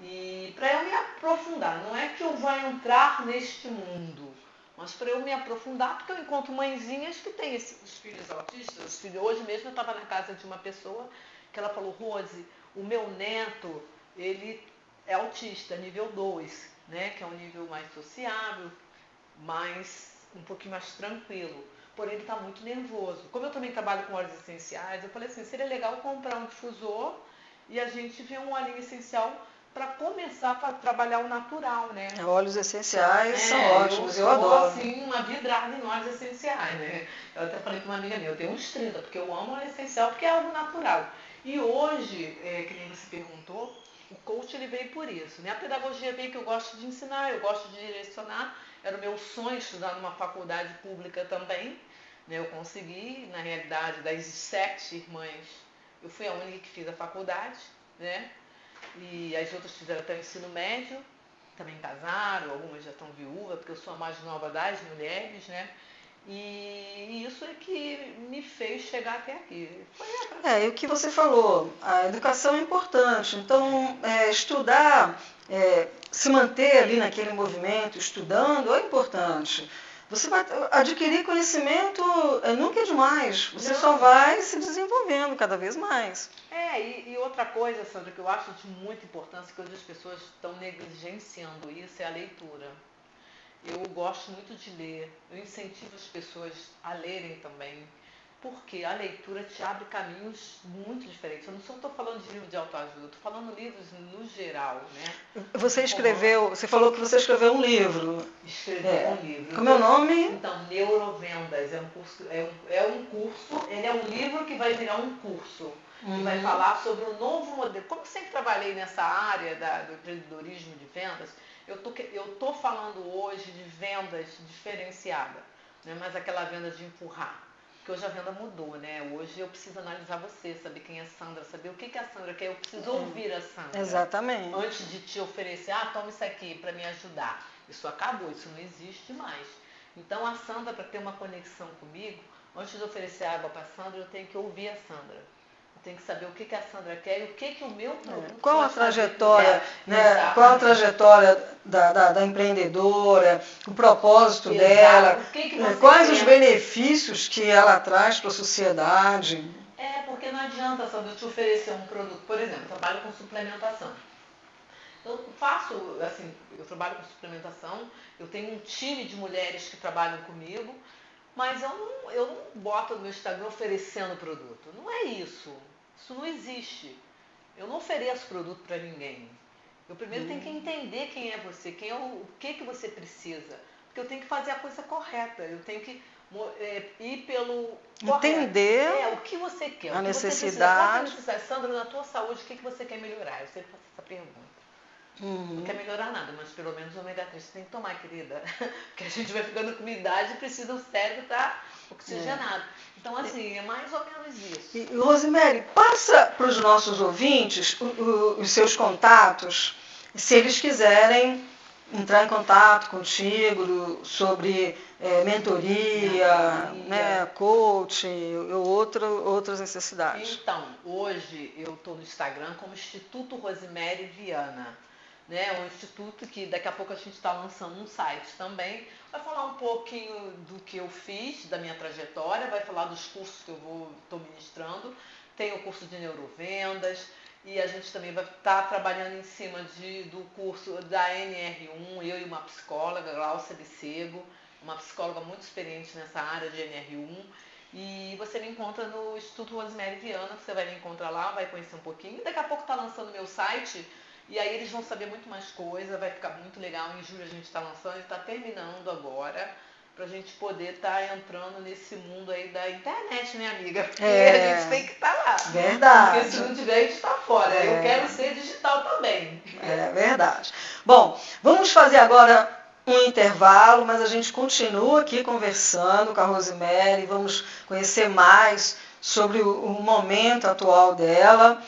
E para eu me aprofundar, não é que eu vá entrar neste mundo, mas para eu me aprofundar, porque eu encontro mãezinhas que têm os filhos autistas. Hoje mesmo eu estava na casa de uma pessoa que ela falou, Rose, o meu neto, ele é autista, nível 2, né, que é um nível mais sociável, mais um pouquinho mais tranquilo. Porém, ele está muito nervoso. Como eu também trabalho com óleos essenciais, eu falei assim, seria legal comprar um difusor e a gente ver um óleo essencial para começar a trabalhar o natural, né? Óleos essenciais são ótimos, eu adoro. Eu sou, assim, uma vidrada em óleos essenciais, né? Eu até falei para uma amiga minha, eu tenho uns 30, porque eu amo óleo essencial, porque é algo natural. E hoje, que nem você perguntou, o coach ele veio por isso, né? A pedagogia veio que eu gosto de ensinar, eu gosto de direcionar. Era o meu sonho estudar numa faculdade pública também. Né? Eu consegui, na realidade, das 7 irmãs, eu fui a única que fiz a faculdade, né? E as outras fizeram até o ensino médio, também casaram, algumas já estão viúvas, porque eu sou a mais nova das mulheres, né? E isso é que me fez chegar até aqui. E o que você falou, a educação é importante, então estudar, se manter ali naquele movimento, estudando, é importante. Você vai adquirir conhecimento, nunca é demais, você só vai se desenvolvendo cada vez mais. E outra coisa, Sandra, que eu acho de muita importância, que hoje as pessoas estão negligenciando isso, é a leitura. Eu gosto muito de ler, eu incentivo as pessoas a lerem também, porque a leitura te abre caminhos muito diferentes. Eu não só estou falando de livro de autoajuda, estou falando livros no geral, né? Você falou que você escreveu um livro. Escrevi um livro. Como é o nome? Então, Neurovendas, é um curso, ele é um livro que vai virar um curso. E vai falar sobre o novo modelo. Como eu sempre trabalhei nessa área do empreendedorismo de vendas, eu tô falando hoje de vendas diferenciada, né? Mas aquela venda de empurrar. Porque hoje a venda mudou, né? Hoje eu preciso analisar você, saber quem é a Sandra, saber o que a Sandra quer. Eu preciso ouvir a Sandra. Exatamente. Antes de te oferecer, toma isso aqui para me ajudar. Isso acabou, isso não existe mais. Então a Sandra, para ter uma conexão comigo, antes de oferecer água para a Sandra, eu tenho que ouvir a Sandra. Tem que saber o que a Sandra quer e o que o meu produto qual a trajetória, né? Qual a trajetória da empreendedora, o propósito dela, quais os benefícios que ela traz para a sociedade. Porque não adianta, Sandra, eu te oferecer um produto, por exemplo, eu trabalho com suplementação. Eu eu trabalho com suplementação, eu tenho um time de mulheres que trabalham comigo, mas eu não boto no meu Instagram oferecendo produto. Não é isso. Isso não existe. Eu não ofereço produto para ninguém. Eu primeiro tenho que entender quem é você, o que você precisa. Porque eu tenho que fazer a coisa correta, eu tenho que ir pelo entender correto. O que você quer, a o que necessidade. Você precisa. Sandra, na tua saúde, o que você quer melhorar? Eu sempre faço essa pergunta. Não quer melhorar nada, mas pelo menos o ômega 3 você tem que tomar, querida. Porque a gente vai ficando com idade e precisa o cérebro estar oxigenado. Então, assim, é mais ou menos isso. E, Rosemary, passa para os nossos ouvintes os seus contatos, se eles quiserem entrar em contato contigo sobre mentoria, né, coach, outras necessidades. Então, hoje eu estou no Instagram como Instituto Rosemary Viana. Né, um instituto que daqui a pouco a gente está lançando um site também. Vai falar um pouquinho do que eu fiz, da minha trajetória, vai falar dos cursos que eu estou ministrando. Tem o curso de neurovendas e a gente também vai estar trabalhando em cima do curso da NR1, eu e uma psicóloga, Glaucia Bicego, uma psicóloga muito experiente nessa área de NR1. E você me encontra no Instituto Rosemary Viana, você vai me encontrar lá, vai conhecer um pouquinho. E daqui a pouco está lançando meu site. E aí eles vão saber muito mais coisa, vai ficar muito legal. Em julho a gente está lançando e está terminando agora, para a gente poder estar entrando nesse mundo aí da internet, né, amiga? Porque a gente tem que estar lá. Verdade. Porque se não tiver, a gente está fora. Eu quero ser digital também. É verdade. Bom, vamos fazer agora um intervalo, mas a gente continua aqui conversando com a Rosemary, vamos conhecer mais sobre o momento atual dela.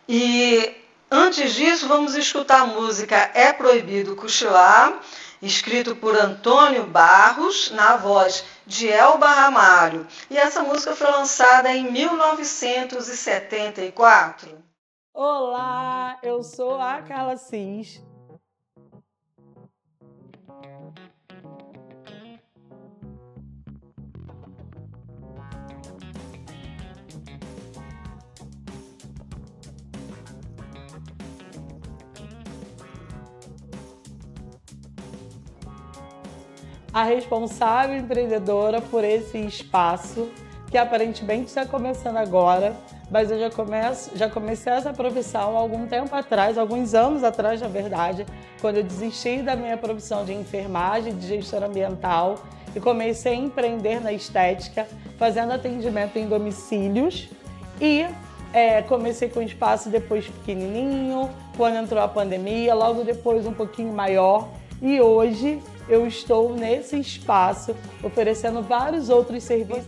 E antes disso, vamos escutar a música É Proibido Cochilar, escrito por Antônio Barros, na voz de Elba Ramalho. E essa música foi lançada em 1974. Olá, eu sou a Carla Cis. A responsável empreendedora por esse espaço, que aparentemente está começando agora, mas eu já comecei essa profissão há algum tempo atrás, alguns anos atrás, na verdade, quando eu desisti da minha profissão de enfermagem, de gestora ambiental, e comecei a empreender na estética, fazendo atendimento em domicílios, e comecei com um espaço depois pequenininho, quando entrou a pandemia, logo depois um pouquinho maior, e hoje eu estou nesse espaço oferecendo vários outros serviços.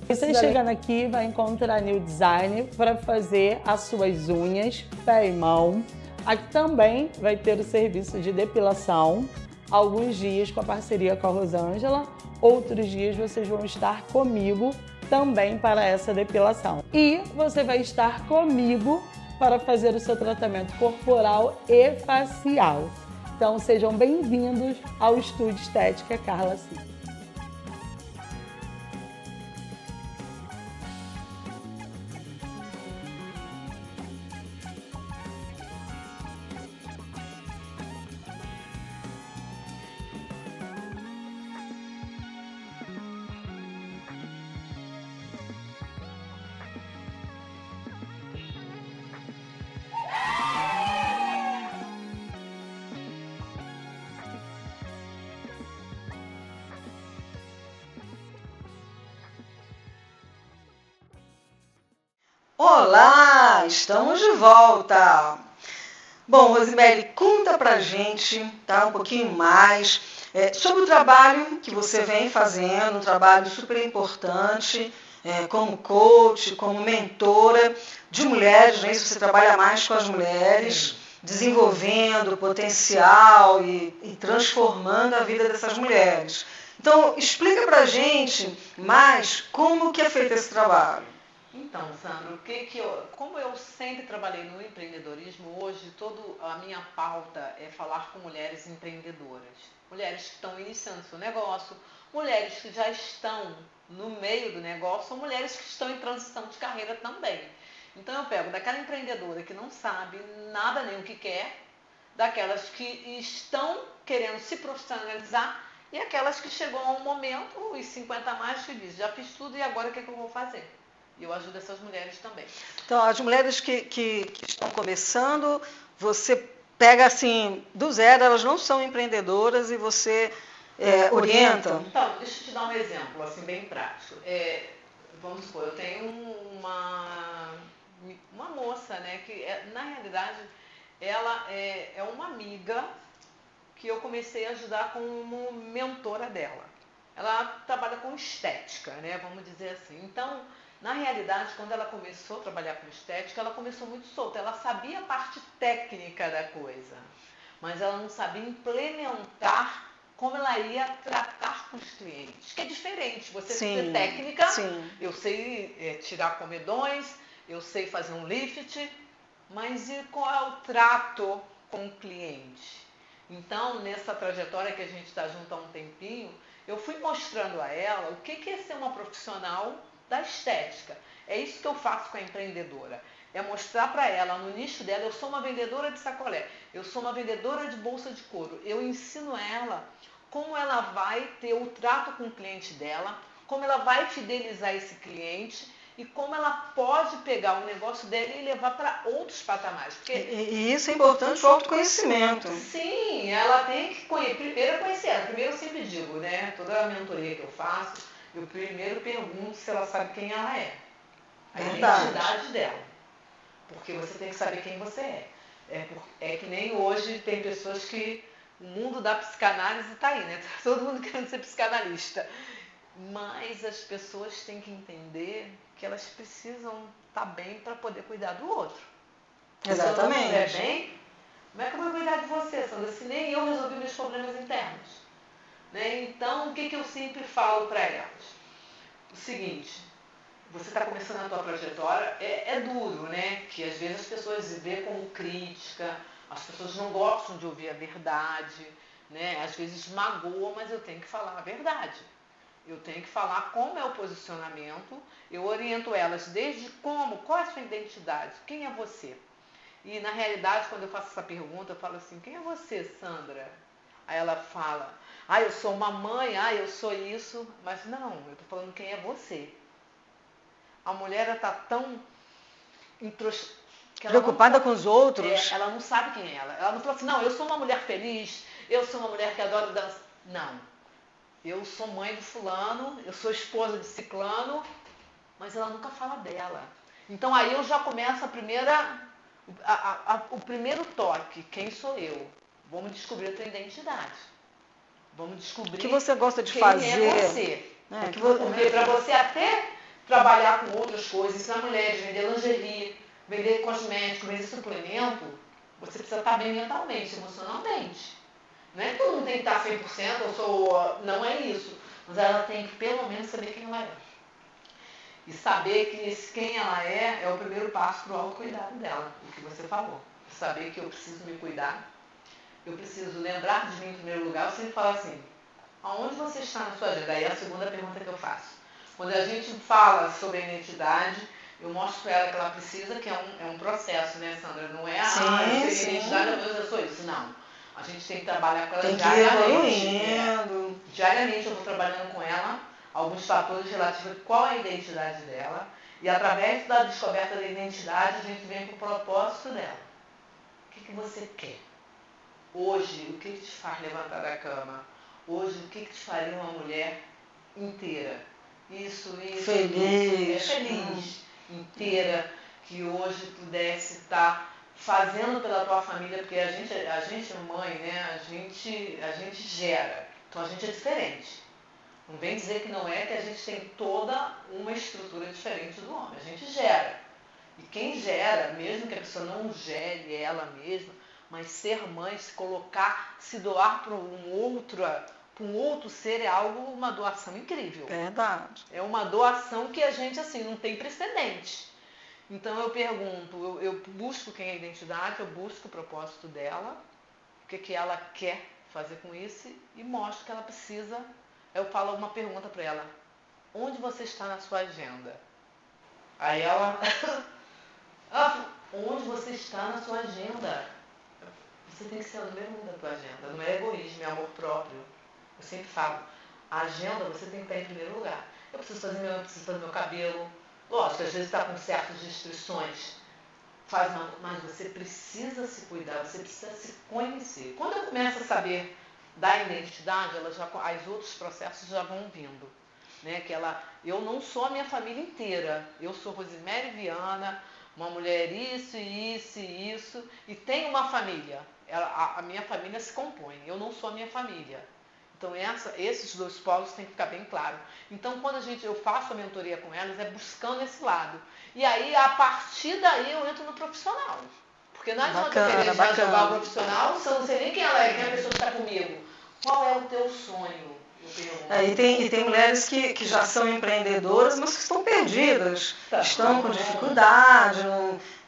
Você chegando aqui vai encontrar New Design para fazer as suas unhas, pé e mão. Aqui também vai ter o serviço de depilação. Alguns dias com a parceria com a Rosângela, outros dias vocês vão estar comigo também para essa depilação. E você vai estar comigo para fazer o seu tratamento corporal e facial. Então sejam bem-vindos ao Estúdio Estética Carla Cis. Olá, estamos de volta. Bom, Rosemary, conta pra gente, tá, um pouquinho mais sobre o trabalho que você vem fazendo, um trabalho super importante, como coach, como mentora de mulheres, né? Você trabalha mais com as mulheres, desenvolvendo o potencial e transformando a vida dessas mulheres. Então, explica pra gente mais como que é feito esse trabalho. Então, Sandra, como eu sempre trabalhei no empreendedorismo, hoje toda a minha pauta é falar com mulheres empreendedoras. Mulheres que estão iniciando seu negócio, mulheres que já estão no meio do negócio, ou mulheres que estão em transição de carreira também. Então eu pego daquela empreendedora que não sabe nada nem o que quer, daquelas que estão querendo se profissionalizar e aquelas que chegam a um momento, os 50 a mais, que diz, já fiz tudo e agora o que é que eu vou fazer? E eu ajudo essas mulheres também. Então, as mulheres que estão começando, você pega assim, do zero, elas não são empreendedoras e você orienta. Então, deixa eu te dar um exemplo, assim, bem prático. Vamos supor, eu tenho uma moça, né, que na realidade ela é uma amiga que eu comecei a ajudar como mentora dela. Ela trabalha com estética, né, vamos dizer assim. Então, na realidade, quando ela começou a trabalhar com estética, ela começou muito solta. Ela sabia a parte técnica da coisa, mas ela não sabia implementar como ela ia tratar com os clientes, que é diferente. Você tem técnica, eu sei tirar comedões, eu sei fazer um lift, mas e qual é o trato com o cliente? Então, nessa trajetória que a gente está junto há um tempinho, eu fui mostrando a ela o que é ser uma profissional da estética. É isso que eu faço com a empreendedora. É mostrar para ela, no nicho dela, eu sou uma vendedora de sacolé, eu sou uma vendedora de bolsa de couro. Eu ensino ela como ela vai ter o trato com o cliente dela, como ela vai fidelizar esse cliente e como ela pode pegar o negócio dela e levar para outros patamares. Porque e isso é importante, o autoconhecimento. Sim, ela tem que primeiro conhecer ela. Primeiro eu sempre digo, né? Toda a mentoria que eu faço, eu primeiro pergunto se ela sabe quem ela é. A identidade dela. Porque você tem que saber quem você é. É que nem hoje tem pessoas que o mundo da psicanálise está aí, né? Tá todo mundo querendo ser psicanalista. Mas as pessoas têm que entender que elas precisam estar bem para poder cuidar do outro. Exatamente. Se eu não estiver bem, como é que eu vou cuidar de você, Sandra? Se nem eu resolvi meus problemas internos. Né? Então, o que eu sempre falo para elas? O seguinte, você está começando a tua trajetória, é duro, né? Que às vezes as pessoas veem como crítica, as pessoas não gostam de ouvir a verdade, né? Às vezes magoa, mas eu tenho que falar a verdade. Eu tenho que falar como é o posicionamento, eu oriento elas desde qual é a sua identidade, quem é você? E na realidade, quando eu faço essa pergunta, eu falo assim, quem é você, Sandra? Aí ela fala, eu sou uma mãe, eu sou isso, mas não, eu estou falando quem é você. A mulher está tão preocupada com os outros. Ela não sabe quem é ela. Ela não fala assim, não, eu sou uma mulher feliz, eu sou uma mulher que adora dançar. Não. Eu sou mãe de fulano, eu sou esposa de ciclano, mas ela nunca fala dela. Então aí eu já começo o primeiro toque, quem sou eu? Vamos descobrir a tua identidade. Vamos descobrir o que você gosta de quem fazer. É você. Porque para você até trabalhar com outras coisas, ensinar mulheres, vender lingerie, vender cosméticos, vender suplemento, você precisa estar bem mentalmente, emocionalmente. Não é que todo mundo tem que estar 100%, não é isso. Mas ela tem que pelo menos saber quem ela é. E saber que quem ela é o primeiro passo para o autocuidado dela, o que você falou. Saber que eu preciso me cuidar, eu preciso lembrar de mim em primeiro lugar. Eu sempre falo assim, aonde você está na sua agenda? Aí é a segunda pergunta que eu faço. Quando a gente fala sobre a identidade, eu mostro para ela que ela precisa, que é um processo, né, Sandra? Não é, eu sei identidade, eu sou isso. Não. A gente tem que trabalhar com ela diariamente. Diariamente eu vou trabalhando com ela alguns fatores relativos a qual é a identidade dela. E através da descoberta da identidade, a gente vem para o propósito dela. O que você quer? Hoje, o que te faz levantar da cama? Hoje, o que te faria uma mulher inteira? Isso, feliz, inteira, que hoje pudesse estar fazendo pela tua família, porque a gente é mãe, né? A gente gera, então a gente é diferente. Não vem dizer que não é, que a gente tem toda uma estrutura diferente do homem, a gente gera. E quem gera, mesmo que a pessoa não gere ela mesma, mas ser mãe, se colocar, se doar para um outro ser é uma doação incrível. Verdade. É uma doação que a gente, assim, não tem precedente. Então eu pergunto, eu busco quem é a identidade, eu busco o propósito dela, o que ela quer fazer com isso e mostro que ela precisa. Eu falo uma pergunta para ela, onde você está na sua agenda? Aí ela, onde você está na sua agenda? você tem que ser o número 1 da tua agenda. Não é egoísmo, é amor próprio. Eu sempre falo, a agenda você tem que estar em primeiro lugar. Eu preciso fazer meu cabelo. Lógico, às vezes está com certas restrições. Mas você precisa se cuidar, você precisa se conhecer. Quando eu começo a saber da identidade, os outros processos já vão vindo. Né? Eu não sou a minha família inteira. Eu sou Rosemary Viana, uma mulher isso, e tenho uma família. A minha família se compõe. Eu não sou a minha família. Então, esses dois polos têm que ficar bem claro. Então, quando eu faço a mentoria com elas, é buscando esse lado. E aí, a partir daí, eu entro no profissional. Porque não adianta eu querer já jogar o profissional, se eu não sei nem quem ela é, quem a pessoa está comigo. Qual é o teu sonho? E tem mulheres que já são empreendedoras, mas que estão perdidas. Estão com dificuldade,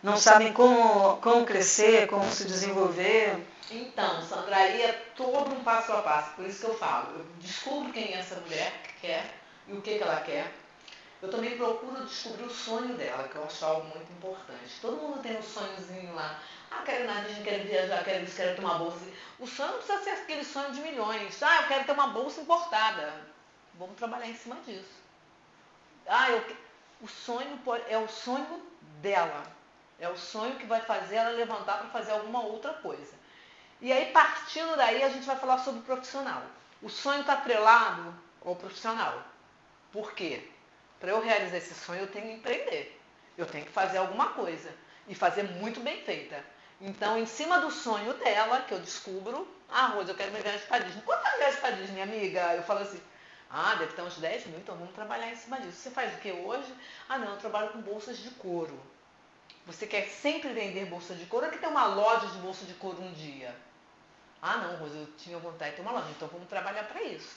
não sabem como crescer, como se desenvolver. Então, Sandra, aí é todo um passo a passo, por isso que eu falo. Eu descubro quem é essa mulher que quer e o que ela quer. Eu também procuro descobrir o sonho dela, que eu acho algo muito importante. Todo mundo tem um sonhozinho lá. Quero ir na Disney, quero viajar, quero isso, quero ter uma bolsa. O sonho não precisa ser aquele sonho de milhões. Eu quero ter uma bolsa importada. Vamos trabalhar em cima disso. O sonho é o sonho dela. É o sonho que vai fazer ela levantar para fazer alguma outra coisa. E aí, partindo daí, a gente vai falar sobre o profissional. O sonho está atrelado ao profissional. Por quê? Para eu realizar esse sonho, eu tenho que empreender. Eu tenho que fazer alguma coisa. E fazer muito bem feita. Então, em cima do sonho dela, que eu descubro, Rosa, eu quero uma viagem para Disney. Quanto é a viagem para Disney, amiga? Eu falo assim, deve ter uns 10 mil, então vamos trabalhar em cima disso. Você faz o que hoje? Não, eu trabalho com bolsas de couro. Você quer sempre vender bolsa de couro ou quer ter uma loja de bolsa de couro um dia? Não, Rosa, eu tinha vontade de ter uma loja, então vamos trabalhar para isso.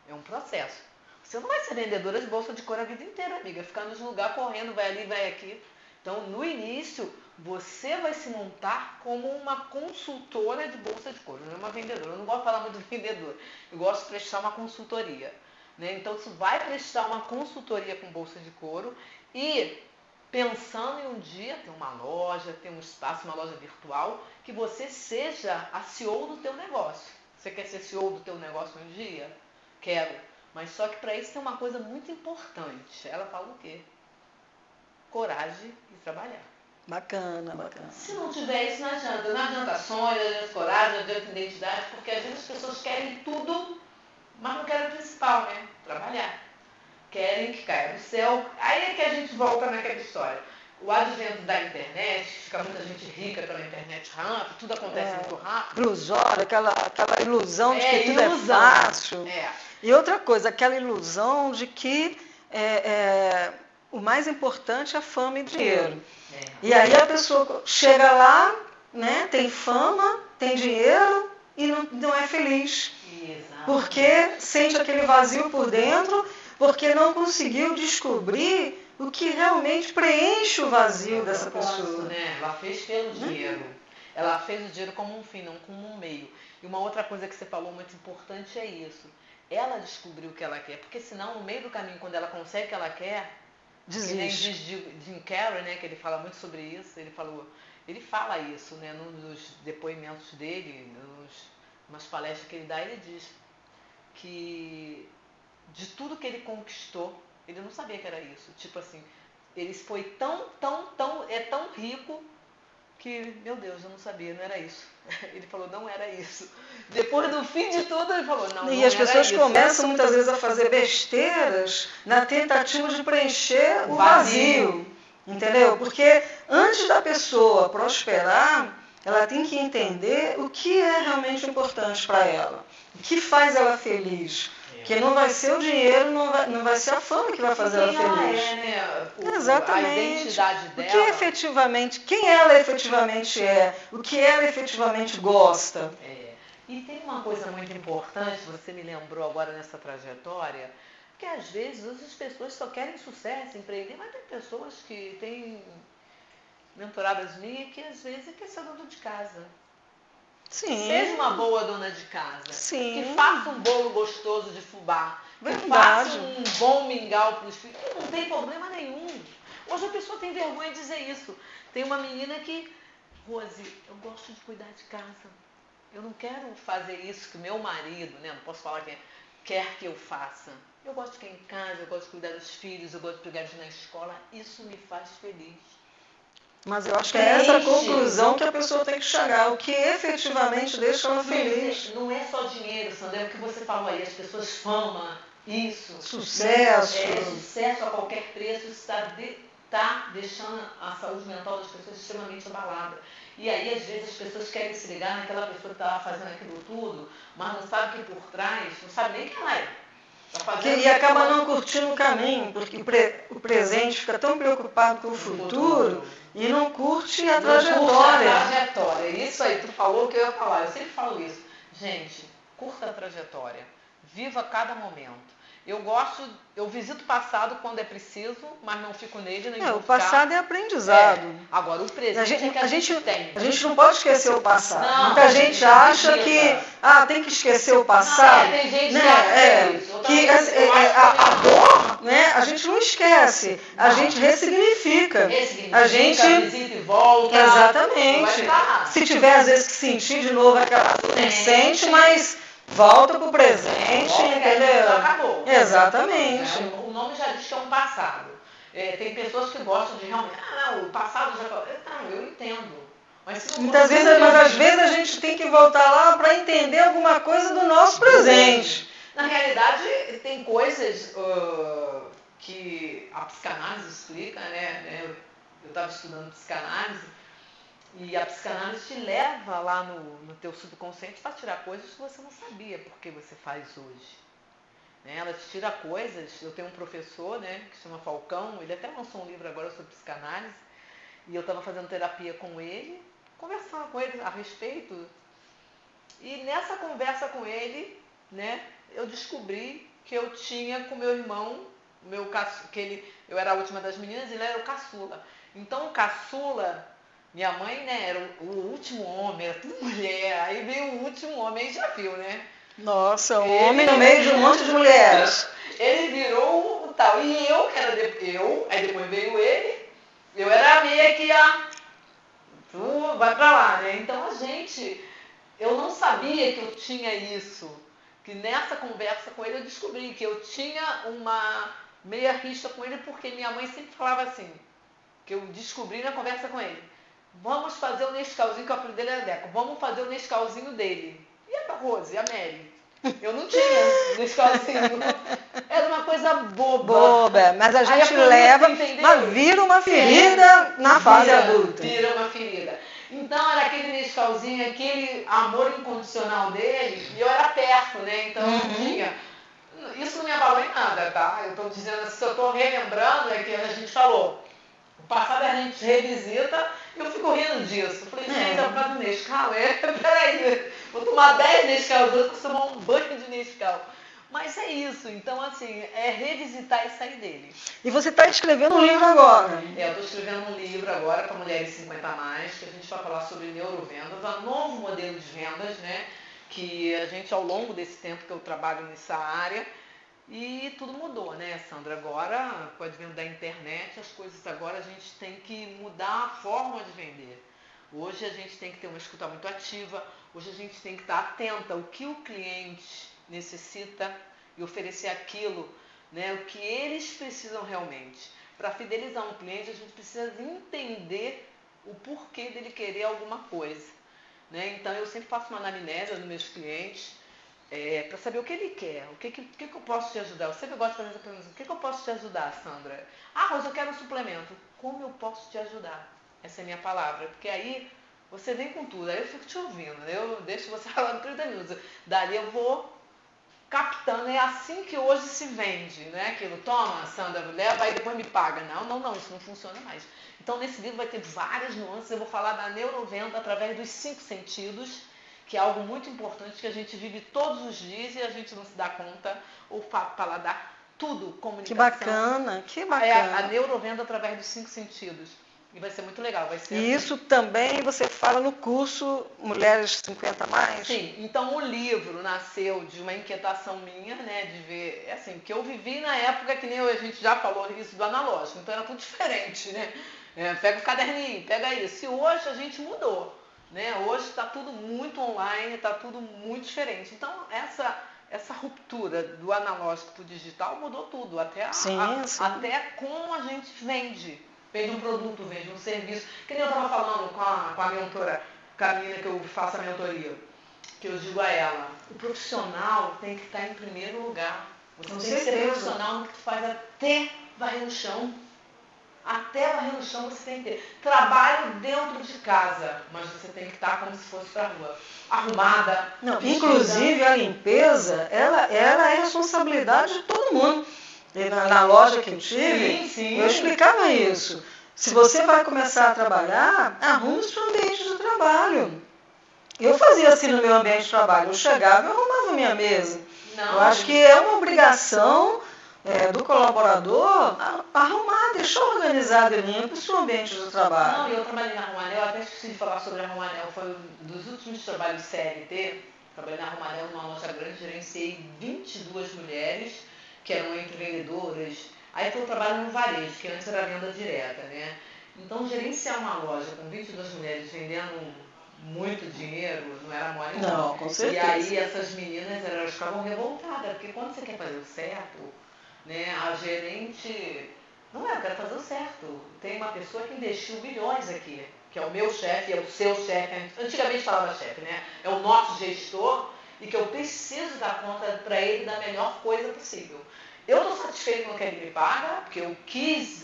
É um processo. Você não vai ser vendedora de bolsa de couro a vida inteira, amiga. Ficar nos lugares correndo, vai ali, vai aqui. Então, no início, você vai se montar como uma consultora de bolsa de couro, não é uma vendedora. Eu não gosto de falar muito de vendedora. Eu gosto de prestar uma consultoria. Né? Então, você vai prestar uma consultoria com bolsa de couro e pensando em um dia ter uma loja, ter um espaço, uma loja virtual, que você seja a CEO do teu negócio. Você quer ser CEO do teu negócio um dia? Quero. Mas só que para isso tem uma coisa muito importante. Ela fala o quê? Coragem e trabalhar. Bacana. Se não tiver isso, não adianta. Não adianta sonho, não adianta coragem, não adianta identidade, porque às vezes as pessoas querem tudo, mas não querem o principal, né? Trabalhar. Querem que caia do céu. Aí é que a gente volta naquela história. O advento da internet, fica muita gente rica pela internet rápido, tudo acontece muito rápido. Ilusória, aquela ilusão de que tudo é fácil. E outra coisa, aquela ilusão de que o mais importante é a fama e o dinheiro. E aí a pessoa chega lá, né, tem fama, tem dinheiro e não é feliz. Exato. Porque sente aquele vazio por dentro, porque não conseguiu descobrir o que realmente preenche o vazio dessa pessoa. Né? Ela fez pelo dinheiro. Ela fez o dinheiro como um fim, não como um meio. E uma outra coisa que você falou muito importante é isso. Ela descobriu o que ela quer. Porque senão, no meio do caminho, quando ela consegue o que ela quer, desiste. Jim Carrey, né, que ele fala muito sobre isso, ele fala isso, né, nos depoimentos dele, nas palestras que ele dá, ele diz que de tudo que ele conquistou, ele não sabia que era isso. Tipo assim, ele foi tão rico que, meu Deus, eu não sabia, não era isso. Ele falou, não era isso. Depois do fim de tudo, ele falou, não era isso. E as pessoas começam muitas vezes a fazer besteiras na tentativa de preencher o vazio. Entendeu? Porque antes da pessoa prosperar, ela tem que entender o que é realmente importante para ela. O que faz ela feliz. Porque não vai ser o dinheiro, não vai ser a fama que vai fazer ela feliz. Exatamente. A identidade dela. O que efetivamente, quem ela efetivamente é, o que ela efetivamente gosta. E tem uma coisa muito importante, você me lembrou agora nessa trajetória, que às vezes as pessoas só querem sucesso, empreender, mas tem pessoas que têm mentoradas minhas que às vezes quer ser dona de casa. Sim. Seja uma boa dona de casa. Sim. Que faça um bolo gostoso de fubá. Verdade. Que faça um bom mingau para os filhos. Não tem problema nenhum. Hoje a pessoa tem vergonha de dizer isso. Tem uma menina que Rose, eu gosto de cuidar de casa. Eu não quero fazer isso que meu marido, né? Não posso falar que quer que eu faça. Eu gosto de ficar em casa, eu gosto de cuidar dos filhos, eu gosto de pegar eles na escola. Isso me faz feliz. Mas eu acho que é essa a conclusão que a pessoa tem que chegar. O que efetivamente deixa ela feliz. Não é só dinheiro, Sandra, é o que você falou aí. As pessoas fama, isso. Sucesso. Sucesso a qualquer preço está deixando a saúde mental das pessoas extremamente abalada. E aí, às vezes, as pessoas querem se ligar naquela pessoa que está fazendo aquilo tudo, mas não sabe que por trás, não sabe nem quem ela é. E acaba não curtindo o caminho, porque o presente fica tão preocupado com o futuro e não curte a trajetória. É isso aí, tu falou o que eu ia falar, eu sempre falo isso. Gente, curta a trajetória, viva cada momento. Eu visito o passado quando é preciso, mas não fico nele, nem vou o passado é aprendizado. Agora, o presente a gente tem. A gente não pode esquecer o passado. Não, muita gente acha que tem que esquecer o passado. Tem gente né? que acha isso. Que a dor, né, a gente não esquece, a gente ressignifica. A gente visita e volta. Exatamente. Se tiver às vezes que sentir de novo aquela dor, sente, mas volta pro presente, entendeu? Acabou. Exatamente. O nome já diz que é um passado. Tem pessoas que gostam de realmente, o passado já acabou. Não, eu entendo. Mas às vezes a gente tem que voltar lá para entender alguma coisa do nosso presente. Na realidade, tem coisas que a psicanálise explica, né? Eu estava estudando psicanálise e a psicanálise te leva lá no teu subconsciente para tirar coisas que você não sabia porque você faz hoje. Né? Ela te tira coisas. Eu tenho um professor, né, que se chama Falcão, ele até lançou um livro agora sobre psicanálise, e eu estava fazendo terapia com ele, conversando com ele a respeito. E nessa conversa com ele, né, eu descobri que eu tinha com meu irmão, eu era a última das meninas e ele era o caçula. Então o caçula, minha mãe, né, era o último homem, era tudo mulher, aí veio o último homem, aí já viu, né? Nossa, o homem no meio de um monte de mulheres. Ele virou o tal, e eu, que era aí depois veio ele, eu era a meia que tu vai pra lá, né? Então eu não sabia que eu tinha isso, que nessa conversa com ele eu descobri que eu tinha uma meia rixa com ele, porque minha mãe sempre falava assim, que eu descobri na conversa com ele, vamos fazer o Nescauzinho, que o apelido dele era Deco, vamos fazer o Nescauzinho dele. E a Rose, a Mary? Eu não tinha Nescauzinho. Era uma coisa boba. Mas a gente leva, mas vira uma ferida na fase adulta. Vira uma ferida. Então era aquele Nescauzinho, aquele amor incondicional dele, e eu era perto, né? Então eu não tinha. Isso não me abalou em nada, tá? Eu estou dizendo, se eu estou relembrando, é que a gente falou. O passado a gente revisita e eu fico rindo disso. Eu falei, gente, é por causa do Nescau. Peraí, vou tomar 10 Nescau, vou tomar um banho de Nescau. Mas é isso, então assim, é revisitar e sair dele. E você está escrevendo um livro agora? Eu estou escrevendo um livro agora para mulheres 50 a mais, que a gente vai falar sobre neurovendas, um novo modelo de vendas, né? Que a gente, ao longo desse tempo que eu trabalho nessa área, e tudo mudou, né, Sandra? Agora, com o advento da internet, as coisas agora a gente tem que mudar a forma de vender. Hoje a gente tem que ter uma escuta muito ativa, hoje a gente tem que estar atenta ao que o cliente necessita e oferecer aquilo, né, o que eles precisam realmente. Para fidelizar um cliente, a gente precisa entender o porquê dele querer alguma coisa. Né? Então, eu sempre faço uma anamnese nos meus clientes, para saber o que ele quer, o que eu posso te ajudar. Eu sempre gosto de fazer essa pergunta, o que eu posso te ajudar, Sandra? Rosa, eu quero um suplemento. Como eu posso te ajudar? Essa é a minha palavra, porque aí você vem com tudo, aí eu fico te ouvindo, né? Eu deixo você falando 30 minutos, dali eu vou captando, é assim que hoje se vende, né? Aquilo, toma, Sandra, leva, aí depois me paga. Não, isso não funciona mais. Então, nesse livro vai ter várias nuances, eu vou falar da neurovenda através dos 5 sentidos, que é algo muito importante que a gente vive todos os dias e a gente não se dá conta, ou paladar, tudo, comunicação. Que bacana. A neurovenda através dos 5 sentidos. E vai ser muito legal, vai ser. E isso também você fala no curso Mulheres 50 mais? Sim, então o livro nasceu de uma inquietação minha, né, de ver, assim, que eu vivi na época que nem a gente já falou isso do analógico, então era tudo diferente, né? Pega o caderninho, pega isso. E hoje a gente mudou, né? Hoje está tudo muito online, está tudo muito diferente. Então essa ruptura do analógico para o digital mudou tudo, até até como a gente vende. Vende um produto, vende um serviço. Que nem eu estava falando com a mentora, com a menina que eu faço a mentoria, que eu digo a ela, o profissional tem que estar em primeiro lugar. Você não tem que ser profissional no que tu faz até varrer no chão. Até varrer no chão você tem que ter. Trabalho dentro de casa, mas você tem que estar como se fosse para a rua. Arrumada. Não, inclusive a limpeza, ela é responsabilidade de todo mundo. Na loja que eu tive, eu explicava isso. Se você vai começar a trabalhar, arrume o seu ambiente de trabalho. Eu fazia assim no meu ambiente de trabalho. Eu chegava e arrumava minha mesa. Eu acho que é uma obrigação do colaborador arrumar, deixar organizado e limpo o seu ambiente de trabalho. Não, eu trabalhei na Romanel, até esqueci de falar sobre a Romanel, foi um dos últimos trabalhos CLT. Trabalhei na Romanel, numa loja grande, gerenciei 22 mulheres, que eram entre vendedoras. Aí foi o trabalho no varejo, que antes era venda direta, né? Então, gerenciar uma loja com 22 mulheres vendendo muito dinheiro não era mole, não. Não, com certeza. E aí essas meninas, elas ficavam revoltadas, porque quando você quer fazer o certo, né, a gerente... Não eu quero fazer o certo. Tem uma pessoa que investiu bilhões aqui, que é o meu chefe, é o seu chefe. Antigamente falava chefe, né? É o nosso gestor e que eu preciso dar conta para ele da melhor coisa possível. Eu estou satisfeito com o que ele me paga, porque eu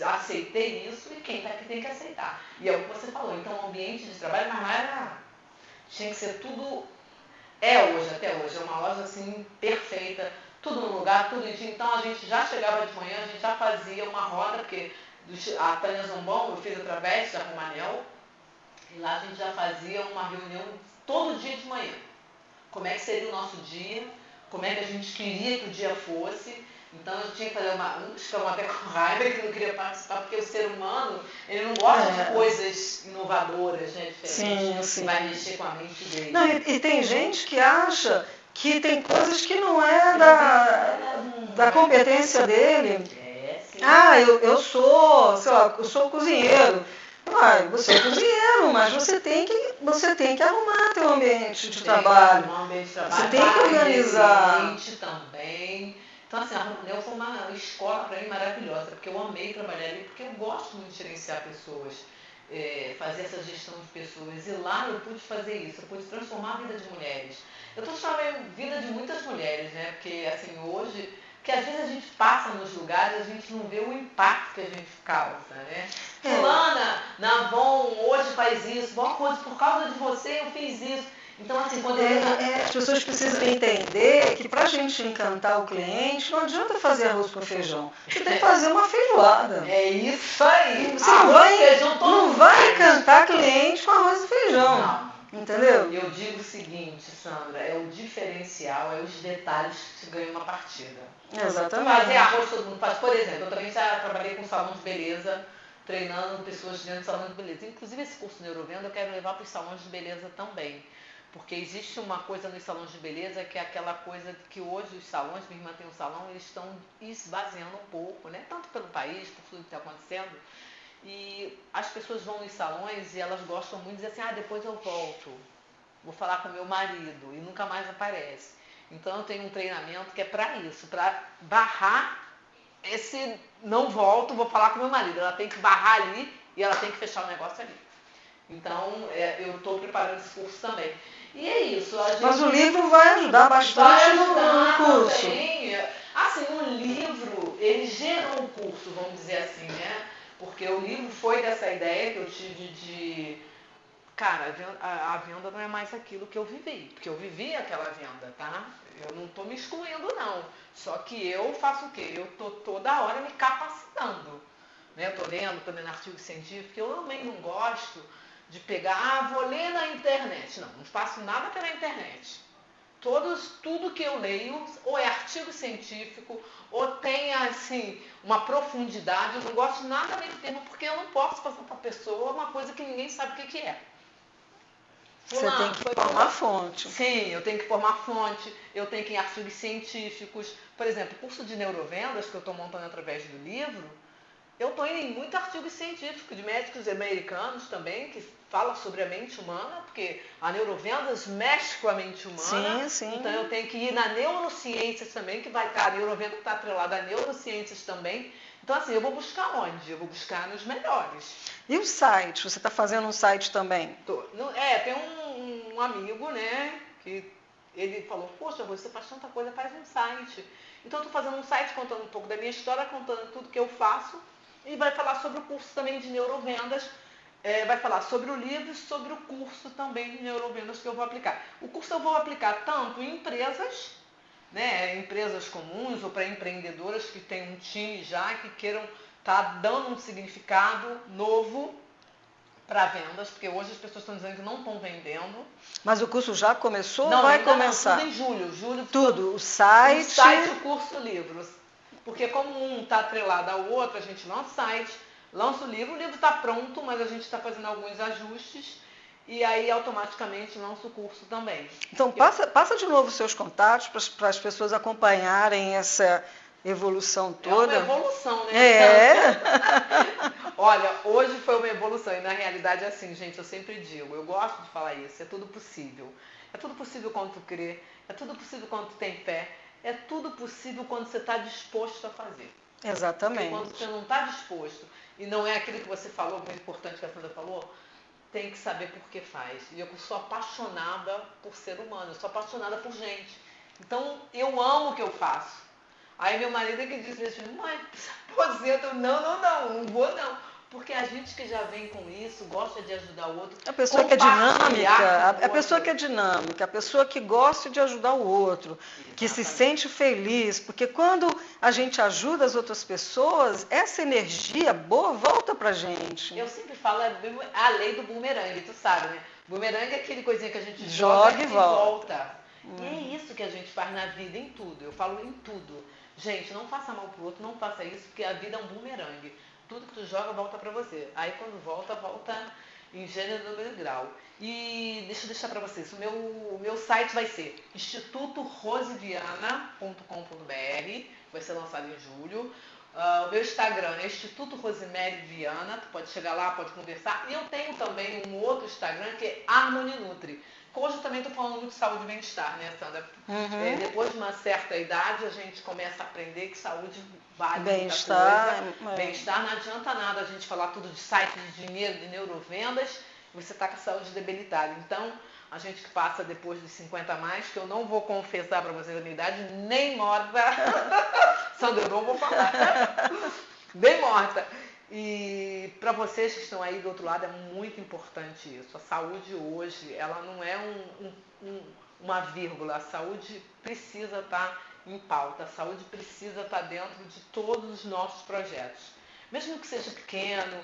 aceitei isso e quem está aqui tem que aceitar. E é o que você falou. Então, o ambiente de trabalho, mas lá tinha que ser tudo... até hoje, é uma loja assim perfeita, tudo no lugar, tudo bonitinho. Então a gente já chegava de manhã, a gente já fazia uma roda, porque a Tânia Zombon eu fiz através da Romanel, e lá a gente já fazia uma reunião todo dia de manhã. Como é que seria o nosso dia, como é que a gente queria que o dia fosse. Então eu tinha que fazer uns ficavam até com raiva que não queria participar, porque o ser humano, ele não gosta de coisas inovadoras, né, diferentes. Sim. Vai mexer com a mente dele. Não, e tem gente que acha que tem coisas que não é da competência dele. Eu sou, sei lá, eu sou cozinheiro. Você é cozinheiro, mas você tem que arrumar teu ambiente de trabalho. Você tem que organizar. Também. Então, assim, a Romanel foi uma escola para mim maravilhosa, porque eu amei trabalhar ali, porque eu gosto muito de gerenciar pessoas, fazer essa gestão de pessoas. E lá eu pude fazer isso, eu pude transformar a vida de mulheres. Eu transformei a vida de muitas mulheres, né? Porque, assim, hoje... Porque às vezes a gente passa nos lugares e a gente não vê o impacto que a gente causa, né? Fulana, na Avon, hoje faz isso. Bom, por causa de você eu fiz isso. Então, assim, quando as pessoas precisam entender que para a gente encantar o cliente, não adianta fazer arroz com feijão. Você tem que fazer uma feijoada. É isso aí. Você não vai encantar cliente com arroz e feijão. Não. Entendeu? Eu digo o seguinte, Sandra, é o diferencial, é os detalhes que se ganha uma partida. Exatamente. Fazer arroz todo mundo faz. Por exemplo, eu também já trabalhei com salão de beleza, treinando pessoas dentro do salão de beleza. Inclusive esse curso de Neurovenda eu quero levar para os salões de beleza também. Porque existe uma coisa nos salões de beleza que é aquela coisa que hoje os salões, minha irmã tem um salão, eles estão esvaziando um pouco, né? Tanto pelo país, por tudo que está acontecendo. E as pessoas vão nos salões e elas gostam muito de dizer assim, depois eu volto, vou falar com meu marido, e nunca mais aparece. Então eu tenho um treinamento que é para isso, para barrar esse não volto, vou falar com meu marido. Ela tem que barrar ali e ela tem que fechar o negócio ali. Então eu estou preparando esse curso também. E é isso. Mas o livro vai ajudar bastante no curso. Também. Assim, um livro, ele gerou um curso, vamos dizer assim, né? Porque o livro foi dessa ideia que eu tive de... Cara, a venda não é mais aquilo que eu vivi. Porque eu vivi aquela venda, tá? Eu não estou me excluindo, não. Só que eu faço o quê? Eu estou toda hora me capacitando. Né? Estou lendo artigo científico. Eu também não gosto de pegar, vou ler na internet. Não faço nada pela internet. tudo que eu leio, ou é artigo científico, ou tem, assim, uma profundidade. Eu não gosto nada desse termo, porque eu não posso passar para a pessoa uma coisa que ninguém sabe o que é. Você tem que formar fonte. Sim, eu tenho que formar fonte, eu tenho que ir em artigos científicos. Por exemplo, o curso de neurovendas que eu estou montando através do livro, eu estou indo em muito artigo científico de médicos americanos também, que fala sobre a mente humana, porque a neurovendas mexe com a mente humana. Sim, sim. Então eu tenho que ir na neurociências também, que vai estar, a neurovenda está atrelada a neurociências também. Então, assim, eu vou buscar onde? Eu vou buscar nos melhores. E o site? Você está fazendo um site também? Tem um amigo, né, que ele falou, poxa, você faz tanta coisa, faz um site. Então, eu estou fazendo um site contando um pouco da minha história, contando tudo que eu faço, e vai falar sobre o curso também de neurovendas, vai falar sobre o livro e sobre o curso também de neurovendas que eu vou aplicar. O curso eu vou aplicar tanto em empresas, né, empresas comuns ou para empreendedoras que têm um time já, que queiram estar dando um significado novo para vendas, porque hoje as pessoas estão dizendo que não estão vendendo. Mas o curso já começou Não, ou vai ainda começar? Não, tudo em julho. Tudo, o site... O site, o curso, o livro. Porque como um está atrelado ao outro, a gente lança o site, lança o livro está pronto, mas a gente está fazendo alguns ajustes e aí automaticamente lança o curso também. Então passa de novo os seus contatos para as pessoas acompanharem essa evolução toda. É uma evolução, né? Olha, hoje foi uma evolução e na realidade é assim, gente, eu sempre digo, eu gosto de falar isso, é tudo possível. É tudo possível quando tu crê, é tudo possível quando tu tem fé, é tudo possível quando você está disposto a fazer. Exatamente. Porque quando você não está disposto e não é aquilo que você falou, muito importante que a Sandra falou, tem que saber por que faz. E eu sou apaixonada por ser humano, eu sou apaixonada por gente. Então, eu amo o que eu faço. Aí meu marido é que disse assim, mãe, aposenta. Eu, não vou não. Porque a gente que já vem com isso, gosta de ajudar o outro. A pessoa que é dinâmica, a pessoa que é dinâmica, a pessoa que gosta de ajudar o outro, exatamente, que se sente feliz, porque quando a gente ajuda as outras pessoas, essa energia boa volta pra gente. Eu sempre falo a lei do bumerangue, tu sabe, né? Bumerangue é aquele coisinha que a gente joga e volta. E é isso que a gente faz na vida, em tudo. Eu falo em tudo. Gente, não faça mal pro outro, não faça isso, porque a vida é um bumerangue. Tudo que tu joga volta pra você. Aí quando volta em gênero, número e grau. E deixa eu deixar pra vocês, o meu site vai ser institutorosiviana.com.br, vai ser lançado em julho. O meu Instagram é Instituto Rosemary Viana, tu pode chegar lá, pode conversar. E eu tenho também um outro Instagram que é Harmony Nutri. Hoje eu também estou falando muito de saúde e bem-estar, né, Sandra? Uhum. Depois de uma certa idade, a gente começa a aprender que saúde vale bem-estar, muita coisa. Bem-estar, não adianta nada a gente falar tudo de site de dinheiro, de neurovendas, você está com a saúde debilitada. Então, a gente que passa depois de 50 a mais, que eu não vou confessar para vocês a minha idade, nem morta. Sandra, eu não vou falar. Bem morta. E para vocês que estão aí do outro lado, é muito importante isso. A saúde hoje, ela não é uma vírgula. A saúde precisa estar em pauta. A saúde precisa estar dentro de todos os nossos projetos. Mesmo que seja pequeno,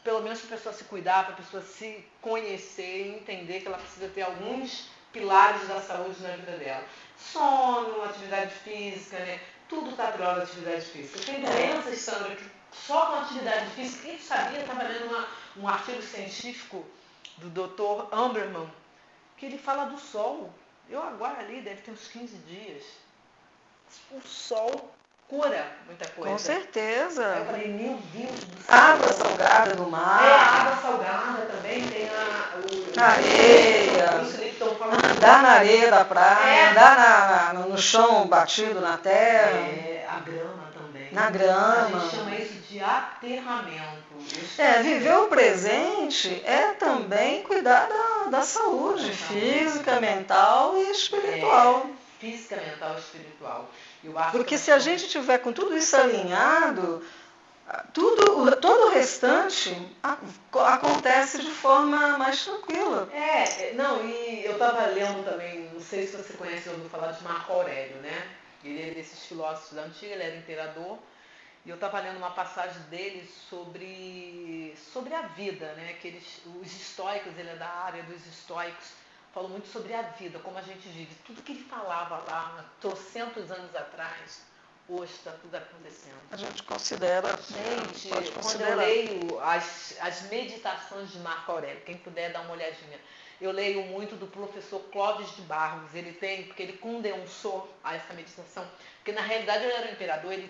pelo menos para a pessoa se cuidar, para a pessoa se conhecer e entender que ela precisa ter alguns pilares da saúde na vida dela. Sono, atividade física, né? Tudo está atrelado à atividade física. Tem doenças, Sandra, que só com atividade física, quem sabia, estava lendo um artigo científico do Dr. Amberman, que ele fala do sol. Eu agora ali, deve ter uns 15 dias. O sol cura muita coisa. Com certeza. Aí eu falei, meu Deus do céu. Água salgada do mar. Água salgada também, tem areia. Isso ali que estão falando. Andar na areia da praia, andar no chão batido na terra. A grama também. Na grama. A gente chama isso de aterramento. Viver o presente é também cuidar da saúde física, mental e espiritual. Física, mental e espiritual. Porque se a gente tiver com tudo isso alinhado, todo o restante acontece de forma mais tranquila. E eu estava lendo também, não sei se você conhece, ouviu falar de Marco Aurélio, né? Ele é desses filósofos da antiga, ele era imperador. E eu estava lendo uma passagem dele sobre a vida, né? Os estoicos, ele é da área dos estoicos, falou muito sobre a vida, como a gente vive. Tudo que ele falava lá, trocentos anos atrás, hoje está tudo acontecendo. A gente considera. Gente, pode quando considerar. eu leio as meditações de Marco Aurélio, quem puder dar uma olhadinha, eu leio muito do professor Clóvis de Barros, porque ele condensou a essa meditação, porque na realidade ele era um imperador, ele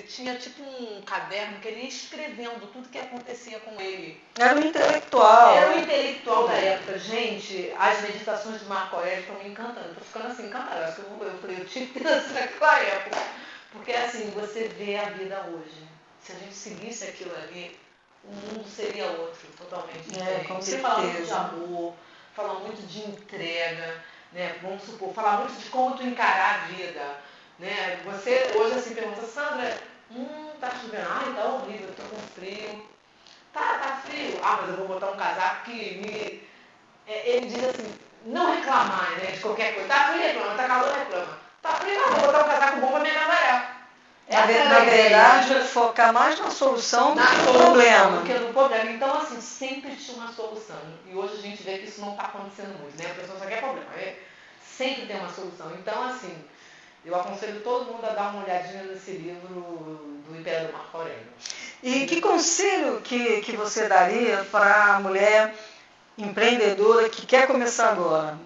tinha tipo um caderno que ele ia escrevendo tudo que acontecia com ele. Era um intelectual. Era um intelectual da época. Gente, as meditações de Marco Aurélio estão me encantando. Eu tô ficando assim, encantada. Acho que eu tinha que ter nascido naquela época. Porque assim, você vê a vida hoje. Se a gente seguisse aquilo ali, o mundo seria outro, totalmente diferente. Você fala muito de amor, fala muito de entrega, né? Vamos supor, fala muito de como tu encarar a vida. Né? Você hoje assim pergunta, Sandra, tá chovendo? Ai, tá horrível, eu tô com frio. Tá frio. Ah, mas eu vou botar um casaco que me... ele diz assim, não reclamar, né, de qualquer coisa. Tá frio, reclama. Tá calor, reclama. Tá frio, não, vou botar um casaco bom pra me agasalhar. Na verdade, focar mais na solução do que no problema. Do que no problema. Então, assim, sempre tinha uma solução. E hoje a gente vê que isso não está acontecendo muito, né? A pessoa só quer problema. Sempre tem uma solução. Então, assim, eu aconselho todo mundo a dar uma olhadinha nesse livro do Imperador Marco Aurélio. E que conselho que você daria para a mulher empreendedora que quer começar agora?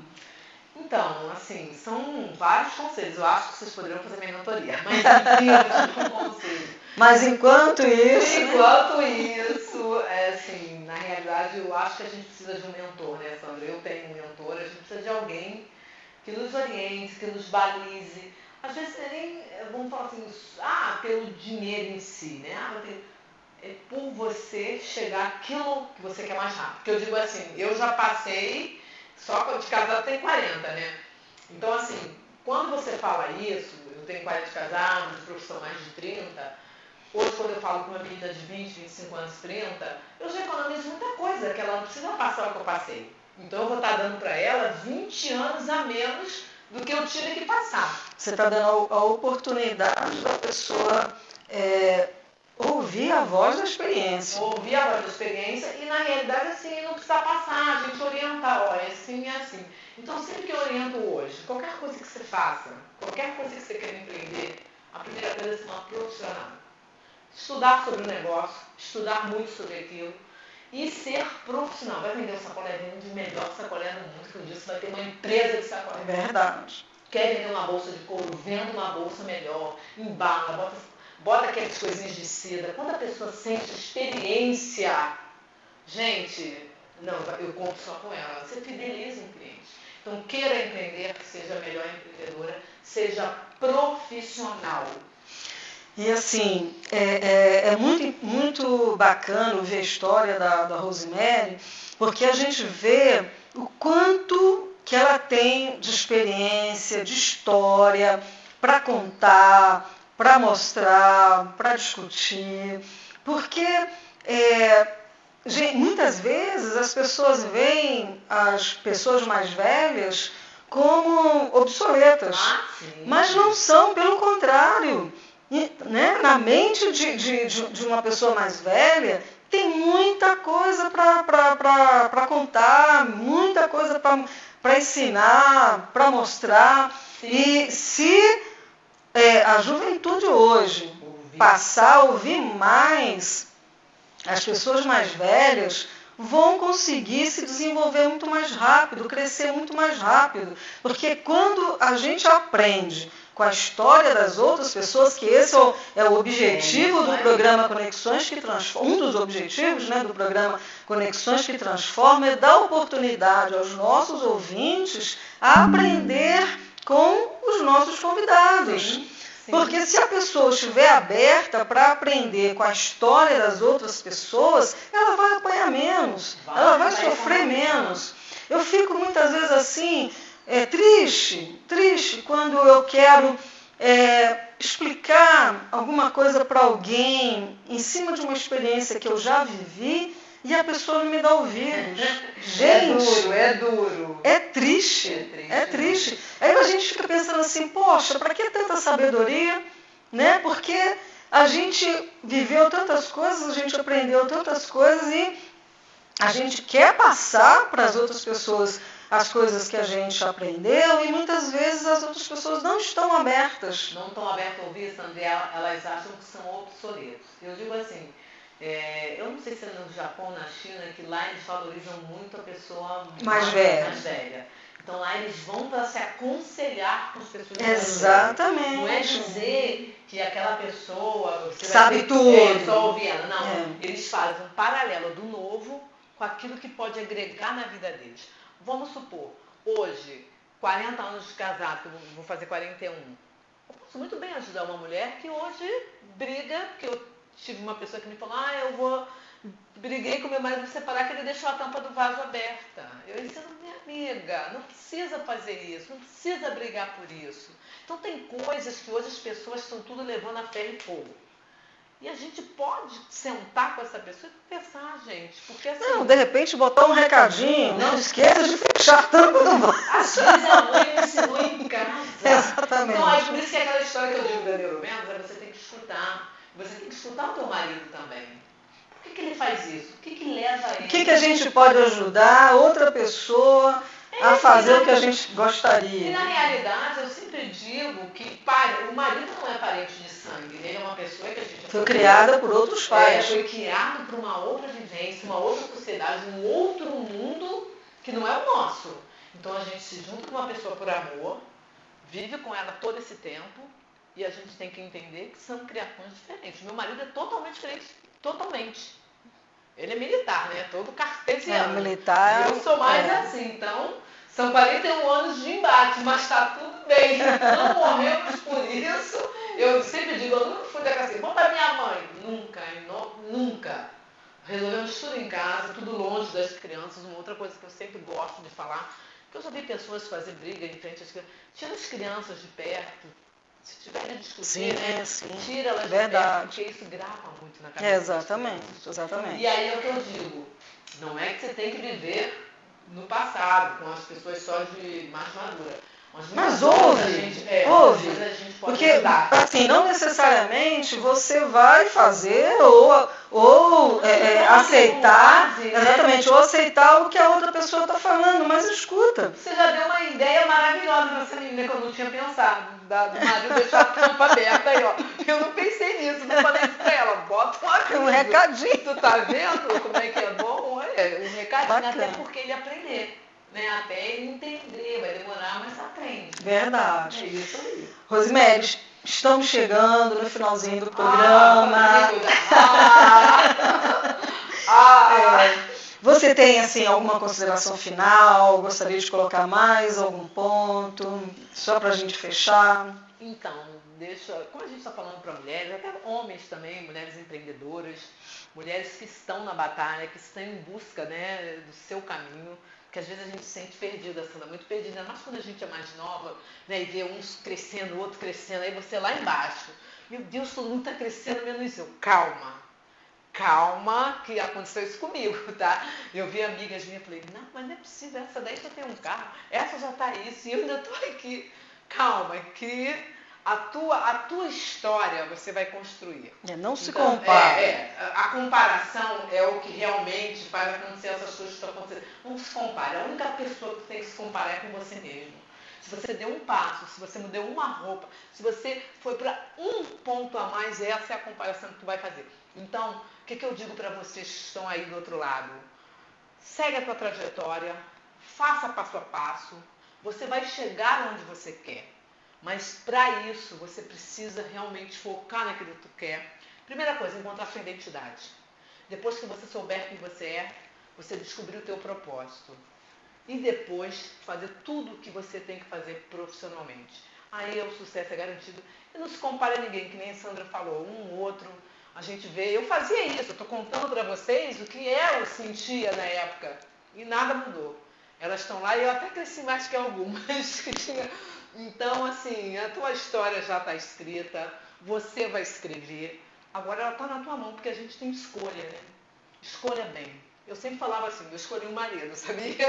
Então, assim, são vários conselhos. Eu acho que vocês poderiam fazer minha mentoria. Mas, enfim, eu te dou um conselho. Mas enquanto isso... assim, na realidade, eu acho que a gente precisa de um mentor, né, Sandra? Eu tenho um mentor, a gente precisa de alguém que nos oriente, que nos balize. Às vezes, nem, vamos falar assim, pelo dinheiro em si, né? É por você chegar àquilo que você quer mais rápido. Porque eu digo assim, eu já passei... Só de casado tem 40, né? Então, assim, quando você fala isso, eu tenho 40 de casado, de profissão mais de 30, hoje quando eu falo com uma menina de 20, 25 anos, 30, eu já economizo muita coisa, que ela não precisa passar o que eu passei. Então eu vou estar dando para ela 20 anos a menos do que eu tive que passar. Você está dando a oportunidade da pessoa ouvir a voz da experiência. Ouvir a voz da experiência e, na realidade, assim, não precisa passar, a gente orienta, é assim e assim. Então, sempre que eu oriento hoje, qualquer coisa que você faça, qualquer coisa que você queira empreender, a primeira coisa é ser uma profissional. Estudar sobre o negócio, estudar muito sobre aquilo e ser profissional. Vai vender um sacolé, vende o melhor sacolé no mundo, que um dia você vai ter uma empresa de sacolé. Verdade. Quer vender uma bolsa de couro, venda uma bolsa melhor, embala, bota aquelas coisinhas de seda. Quando a pessoa sente experiência, gente, não, eu compro só com ela. Você fideliza um cliente. Então, queira empreender, seja a melhor empreendedora, seja profissional. E assim, é muito bacana ver a história da Rosemary, porque a gente vê o quanto que ela tem de experiência, de história, para contar, para mostrar, para discutir, porque muitas vezes as pessoas veem as pessoas mais velhas como obsoletas, mas não são, pelo contrário. Né? Na mente de uma pessoa mais velha tem muita coisa para contar, muita coisa para ensinar, para mostrar. Sim. E se a juventude hoje passar a ouvir mais as pessoas mais velhas, vão conseguir se desenvolver muito mais rápido, crescer muito mais rápido. Porque quando a gente aprende com a história das outras pessoas, que esse é o objetivo do programa Conexões que Transforma, um dos objetivos, né, do programa Conexões que Transforma, é dar oportunidade aos nossos ouvintes a aprender com os nossos convidados. Sim. Porque se a pessoa estiver aberta para aprender com a história das outras pessoas, ela vai apanhar menos, ela vai sofrer menos. Eu fico muitas vezes assim, triste quando eu quero explicar alguma coisa para alguém em cima de uma experiência que eu já vivi e a pessoa não me dá ouvidos. Gente, é duro. É triste. Aí a gente fica pensando assim, poxa, para que tanta sabedoria? Né? Porque a gente viveu tantas coisas, a gente aprendeu tantas coisas e a gente quer passar para as outras pessoas as coisas que a gente aprendeu e muitas vezes as outras pessoas não estão abertas. Não estão abertas a ouvir, Sandra, elas acham que são obsoletos. Eu digo assim, eu não sei se é no Japão, na China, que lá eles valorizam muito a pessoa mais velha. Então lá eles vão para se aconselhar com as pessoas. Exatamente. Não é dizer que aquela pessoa sabe tudo. Só ouvir ela. Não, eles fazem um paralelo do novo com aquilo que pode agregar na vida deles. Vamos supor, hoje, 40 anos de casado, que eu vou fazer 41, eu posso muito bem ajudar uma mulher que hoje briga, porque eu tive uma pessoa que me falou, briguei com meu marido para separar, que ele deixou a tampa do vaso aberta. Eu ensino minha amiga, não precisa fazer isso, não precisa brigar por isso. Então tem coisas que hoje as pessoas estão tudo levando a ferro e fogo. E a gente pode sentar com essa pessoa e conversar, gente. Porque assim. Não, de repente botar um recadinho, não esqueça de fechar a tampa do vaso. Às vezes a mãe ensinou em casa. Exatamente. Então, aí por isso que é aquela história que eu digo da Neuromenos, você tem que escutar. Você tem que escutar o teu marido também. Por que ele faz isso? O que leva a ele? O que a gente pode ajudar outra pessoa a fazer o que a gente gostaria? E na realidade, eu sempre digo que o marido não é parente de sangue. Ele é uma pessoa que a gente... Foi criada por outros pais. Foi criado por uma outra vivência, uma outra sociedade, um outro mundo que não é o nosso. Então a gente se junta com uma pessoa por amor, vive com ela todo esse tempo, e a gente tem que entender que são criações diferentes. Meu marido é totalmente diferente, totalmente. Ele é militar, né? Todo cartesiano. Militar. Eu sou mais assim, então são 41 anos de embate, mas está tudo bem. Não morremos por isso. Eu sempre digo, eu nunca fui da casa assim, vamos para minha mãe. Nunca. Resolvemos tudo em casa, tudo longe das crianças. Uma outra coisa que eu sempre gosto de falar, que eu já vi pessoas fazer briga em frente às crianças. Tira as crianças de perto. Se tiverem a discutir, tira elas de perto, porque isso grava muito na cabeça. Exatamente. E aí é o que eu digo, não é que você tem que viver no passado, com as pessoas só de mais madura. Mas ouve, porque assim, não necessariamente você vai fazer ou aceitar, exatamente, ou aceitar o que a outra pessoa está falando, mas escuta. Você já deu uma ideia maravilhosa nessa menina que eu não tinha pensado, do marido deixar a tampa aberta aí, ó. Eu não pensei nisso, não falei isso pra ela, bota um recadinho. Tu tá vendo como é que é bom? Um recadinho, até porque ele aprender. Né, até ele entender, vai demorar, mas aprende. Verdade. É isso aí. Rosemary, estamos chegando no finalzinho do programa. Você tem assim alguma consideração final? Gostaria de colocar mais algum ponto? Só para a gente fechar. Então, como a gente está falando para mulheres, até homens também, mulheres empreendedoras, mulheres que estão na batalha, que estão em busca, né, do seu caminho. Que às vezes a gente se sente perdida, Sandra, muito perdida, mas quando a gente é mais nova, né, e vê uns crescendo, o outro crescendo, aí você lá embaixo, meu Deus, todo mundo está crescendo, menos eu. Calma, que aconteceu isso comigo, tá? Eu vi amigas minhas e falei, não, mas não é possível, essa daí já tem um carro, essa já está isso, e eu ainda estou aqui. Calma, que a tua história você vai construir. Não se compara. A comparação é o que realmente faz acontecer essas coisas que estão acontecendo. Não se compare. A única pessoa que tem que se comparar é com você mesmo. Se você deu um passo, se você mudou uma roupa, se você foi para um ponto a mais, essa é a comparação que tu vai fazer. Então, o que eu digo para vocês que estão aí do outro lado? Segue a tua trajetória, faça passo a passo, você vai chegar onde você quer. Mas para isso, você precisa realmente focar naquilo que tu quer. Primeira coisa, encontrar sua identidade. Depois que você souber quem você é, você descobrir o teu propósito. E depois, fazer tudo o que você tem que fazer profissionalmente. Aí o sucesso é garantido. E não se compara a ninguém, que nem a Sandra falou. Um, outro, a gente vê. Eu fazia isso, eu estou contando para vocês o que eu sentia na época. E nada mudou. Elas estão lá e eu até cresci mais que algumas que tinha... Então, assim, a tua história já está escrita, você vai escrever. Agora ela está na tua mão, porque a gente tem escolha, né? Escolha bem. Eu sempre falava assim, eu escolhi um marido, sabia?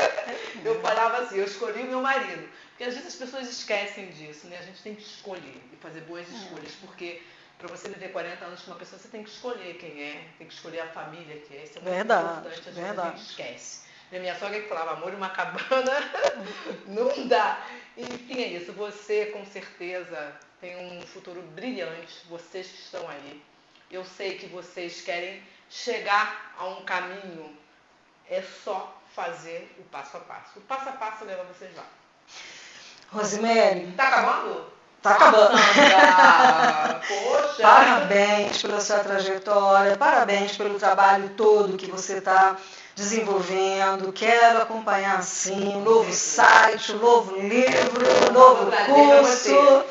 Eu falava assim, eu escolhi o meu marido. Porque às vezes as pessoas esquecem disso, né? A gente tem que escolher e fazer boas escolhas, porque para você viver 40 anos com uma pessoa, você tem que escolher quem é, tem que escolher a família que é. Isso é muito importante, às vezes a gente esquece. Minha sogra que falava, amor, uma cabana não dá. Enfim, é isso. Você, com certeza, tem um futuro brilhante. Vocês que estão aí. Eu sei que vocês querem chegar a um caminho. É só fazer o passo a passo. O passo a passo leva vocês lá. Rosemary. Tá acabando? Tá acabando. Poxa. Parabéns pela sua trajetória, parabéns pelo trabalho todo que você está desenvolvendo. Quero acompanhar, sim, um novo site, um novo livro, um novo curso.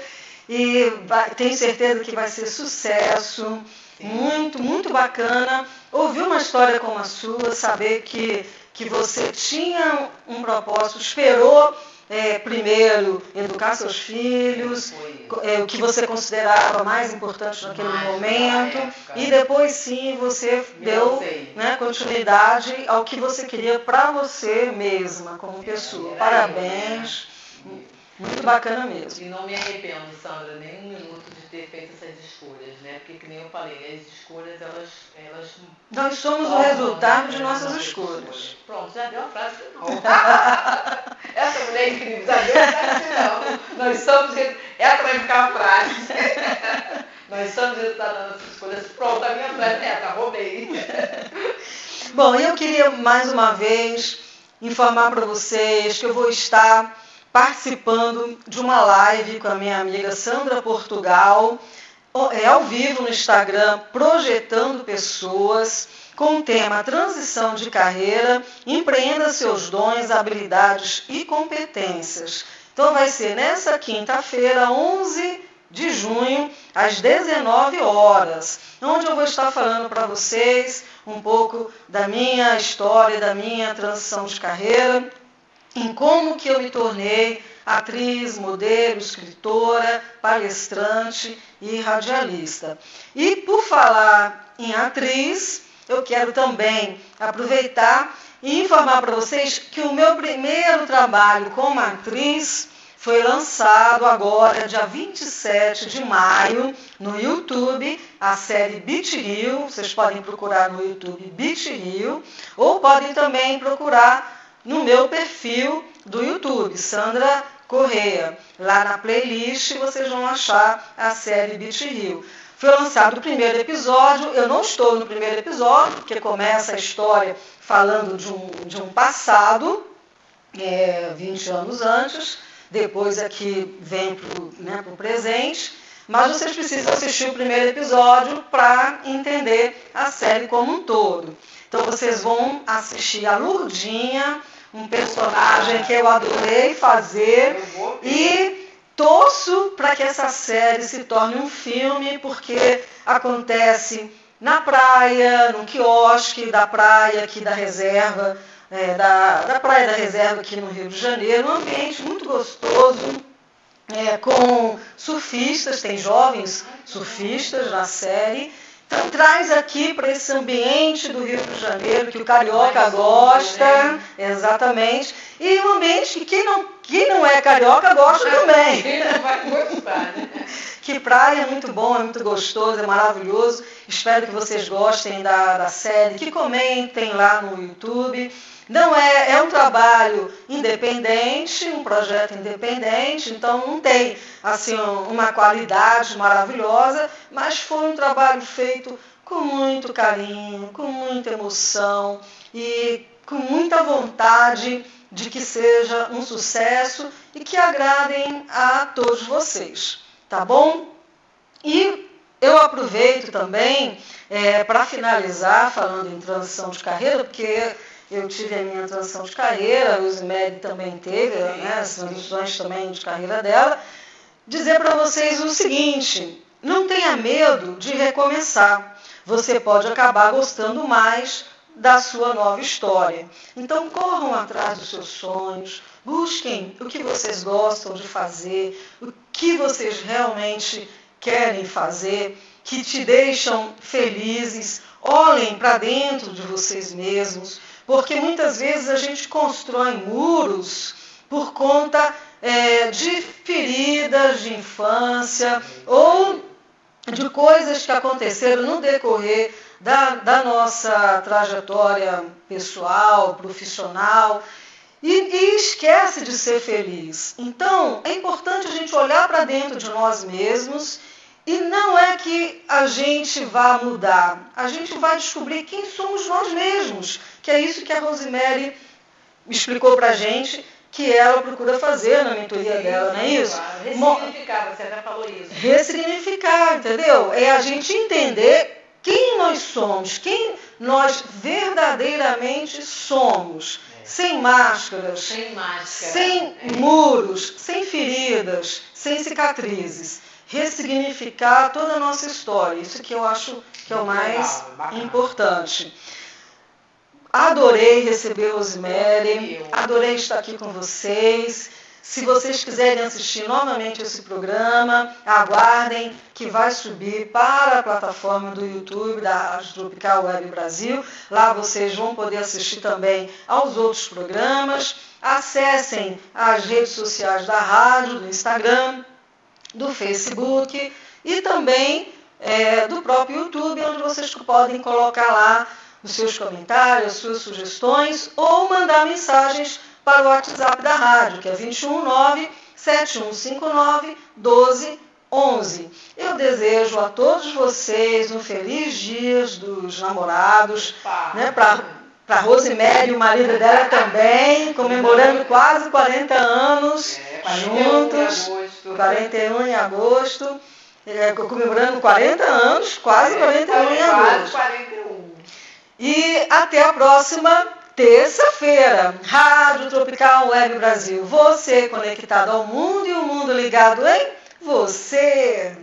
E tenho certeza que vai ser sucesso. Muito, muito bacana ouvir uma história como a sua, saber que você tinha um propósito, esperou primeiro educar seus filhos, o que você considerava mais importante naquele momento, e depois sim você deu continuidade ao que você queria para você mesma, como pessoa. Parabéns. Muito bacana mesmo. E não me arrependo, Sandra, nem um minuto de ter feito essas escolhas, né? Porque, que nem eu falei, as escolhas, elas nós somos o resultado de nossas escolhas. Pronto, já deu a frase final. Essa mulher é incrível, já deu a frase final. Nós somos... Essa vai ficar a frase. Nós somos o resultado das nossas escolhas. Pronto, a minha frase é essa, roubei. Bom, eu queria mais uma vez informar para vocês que eu vou estar participando de uma live com a minha amiga Sandra Portugal, ao vivo no Instagram, Projetando Pessoas, com o tema Transição de Carreira, empreenda seus dons, habilidades e competências. Então vai ser nessa quinta-feira, 11 de junho, às 19 horas, onde eu vou estar falando para vocês um pouco da minha história, da minha transição de carreira, em como que eu me tornei atriz, modelo, escritora, palestrante e radialista. E por falar em atriz, eu quero também aproveitar e informar para vocês que o meu primeiro trabalho como atriz foi lançado agora, dia 27 de maio, no YouTube, a série Beach Rio. Vocês podem procurar no YouTube Beach Rio, ou podem também procurar no meu perfil do YouTube, Sandra Correia. Lá na playlist vocês vão achar a série Beach Rio. Foi lançado o primeiro episódio, eu não estou no primeiro episódio, porque começa a história falando de um passado, 20 anos antes, depois aqui vem para o presente, mas vocês precisam assistir o primeiro episódio para entender a série como um todo. Então vocês vão assistir a Lurdinha, um personagem que eu adorei fazer, e torço para que essa série se torne um filme, porque acontece na praia, no quiosque da praia aqui da reserva, da Praia da Reserva aqui no Rio de Janeiro, um ambiente muito gostoso, com surfistas, tem jovens surfistas na série. Então traz aqui para esse ambiente do Rio de Janeiro, que o carioca gosta, exatamente, e um ambiente que quem não é carioca gosta também. Vai gostar, né? Que praia é muito bom, é muito gostoso, é maravilhoso. Espero que vocês gostem da série, que comentem lá no YouTube. Não é um trabalho independente, um projeto independente, então não tem assim uma qualidade maravilhosa, mas foi um trabalho feito com muito carinho, com muita emoção e com muita vontade de que seja um sucesso e que agradem a todos vocês, tá bom? E eu aproveito também para finalizar falando em transição de carreira, porque eu tive a minha transição de carreira, a Rosemary também teve, as transições também de carreira dela. Dizer para vocês o seguinte: não tenha medo de recomeçar. Você pode acabar gostando mais da sua nova história. Então corram atrás dos seus sonhos, busquem o que vocês gostam de fazer, o que vocês realmente querem fazer, que te deixam felizes. Olhem para dentro de vocês mesmos, porque muitas vezes a gente constrói muros por conta de feridas de infância ou de coisas que aconteceram no decorrer da nossa trajetória pessoal, profissional, e esquece de ser feliz. Então, é importante a gente olhar para dentro de nós mesmos, e não é que a gente vá mudar, a gente vai descobrir quem somos nós mesmos, que é isso que a Rosemary explicou para a gente, que ela procura fazer na mentoria dela, não é isso? Ressignificar, você até falou isso. Ressignificar, entendeu? É a gente entender quem nós somos, quem nós verdadeiramente somos. Sem máscaras, sem muros, sem feridas, sem cicatrizes. Ressignificar toda a nossa história. Isso que eu acho que é o mais importante. Adorei receber a Rosemary, adorei estar aqui com vocês. Se vocês quiserem assistir novamente esse programa, aguardem que vai subir para a plataforma do YouTube da Rádio Tropical Web Brasil. Lá vocês vão poder assistir também aos outros programas. Acessem as redes sociais da rádio, do Instagram, do Facebook e também do próprio YouTube, onde vocês podem colocar lá os seus comentários, as suas sugestões ou mandar mensagens para o WhatsApp da rádio, que é 219-7159-1211. Eu desejo a todos vocês um feliz dia dos namorados, né, para Rosemary, o marido dela também, comemorando quase 40 anos juntos, 41 em agosto, comemorando 40 anos, quase 41 em agosto. 41. E até a próxima terça-feira. Rádio Tropical Web Brasil. Você conectado ao mundo e o mundo ligado em você.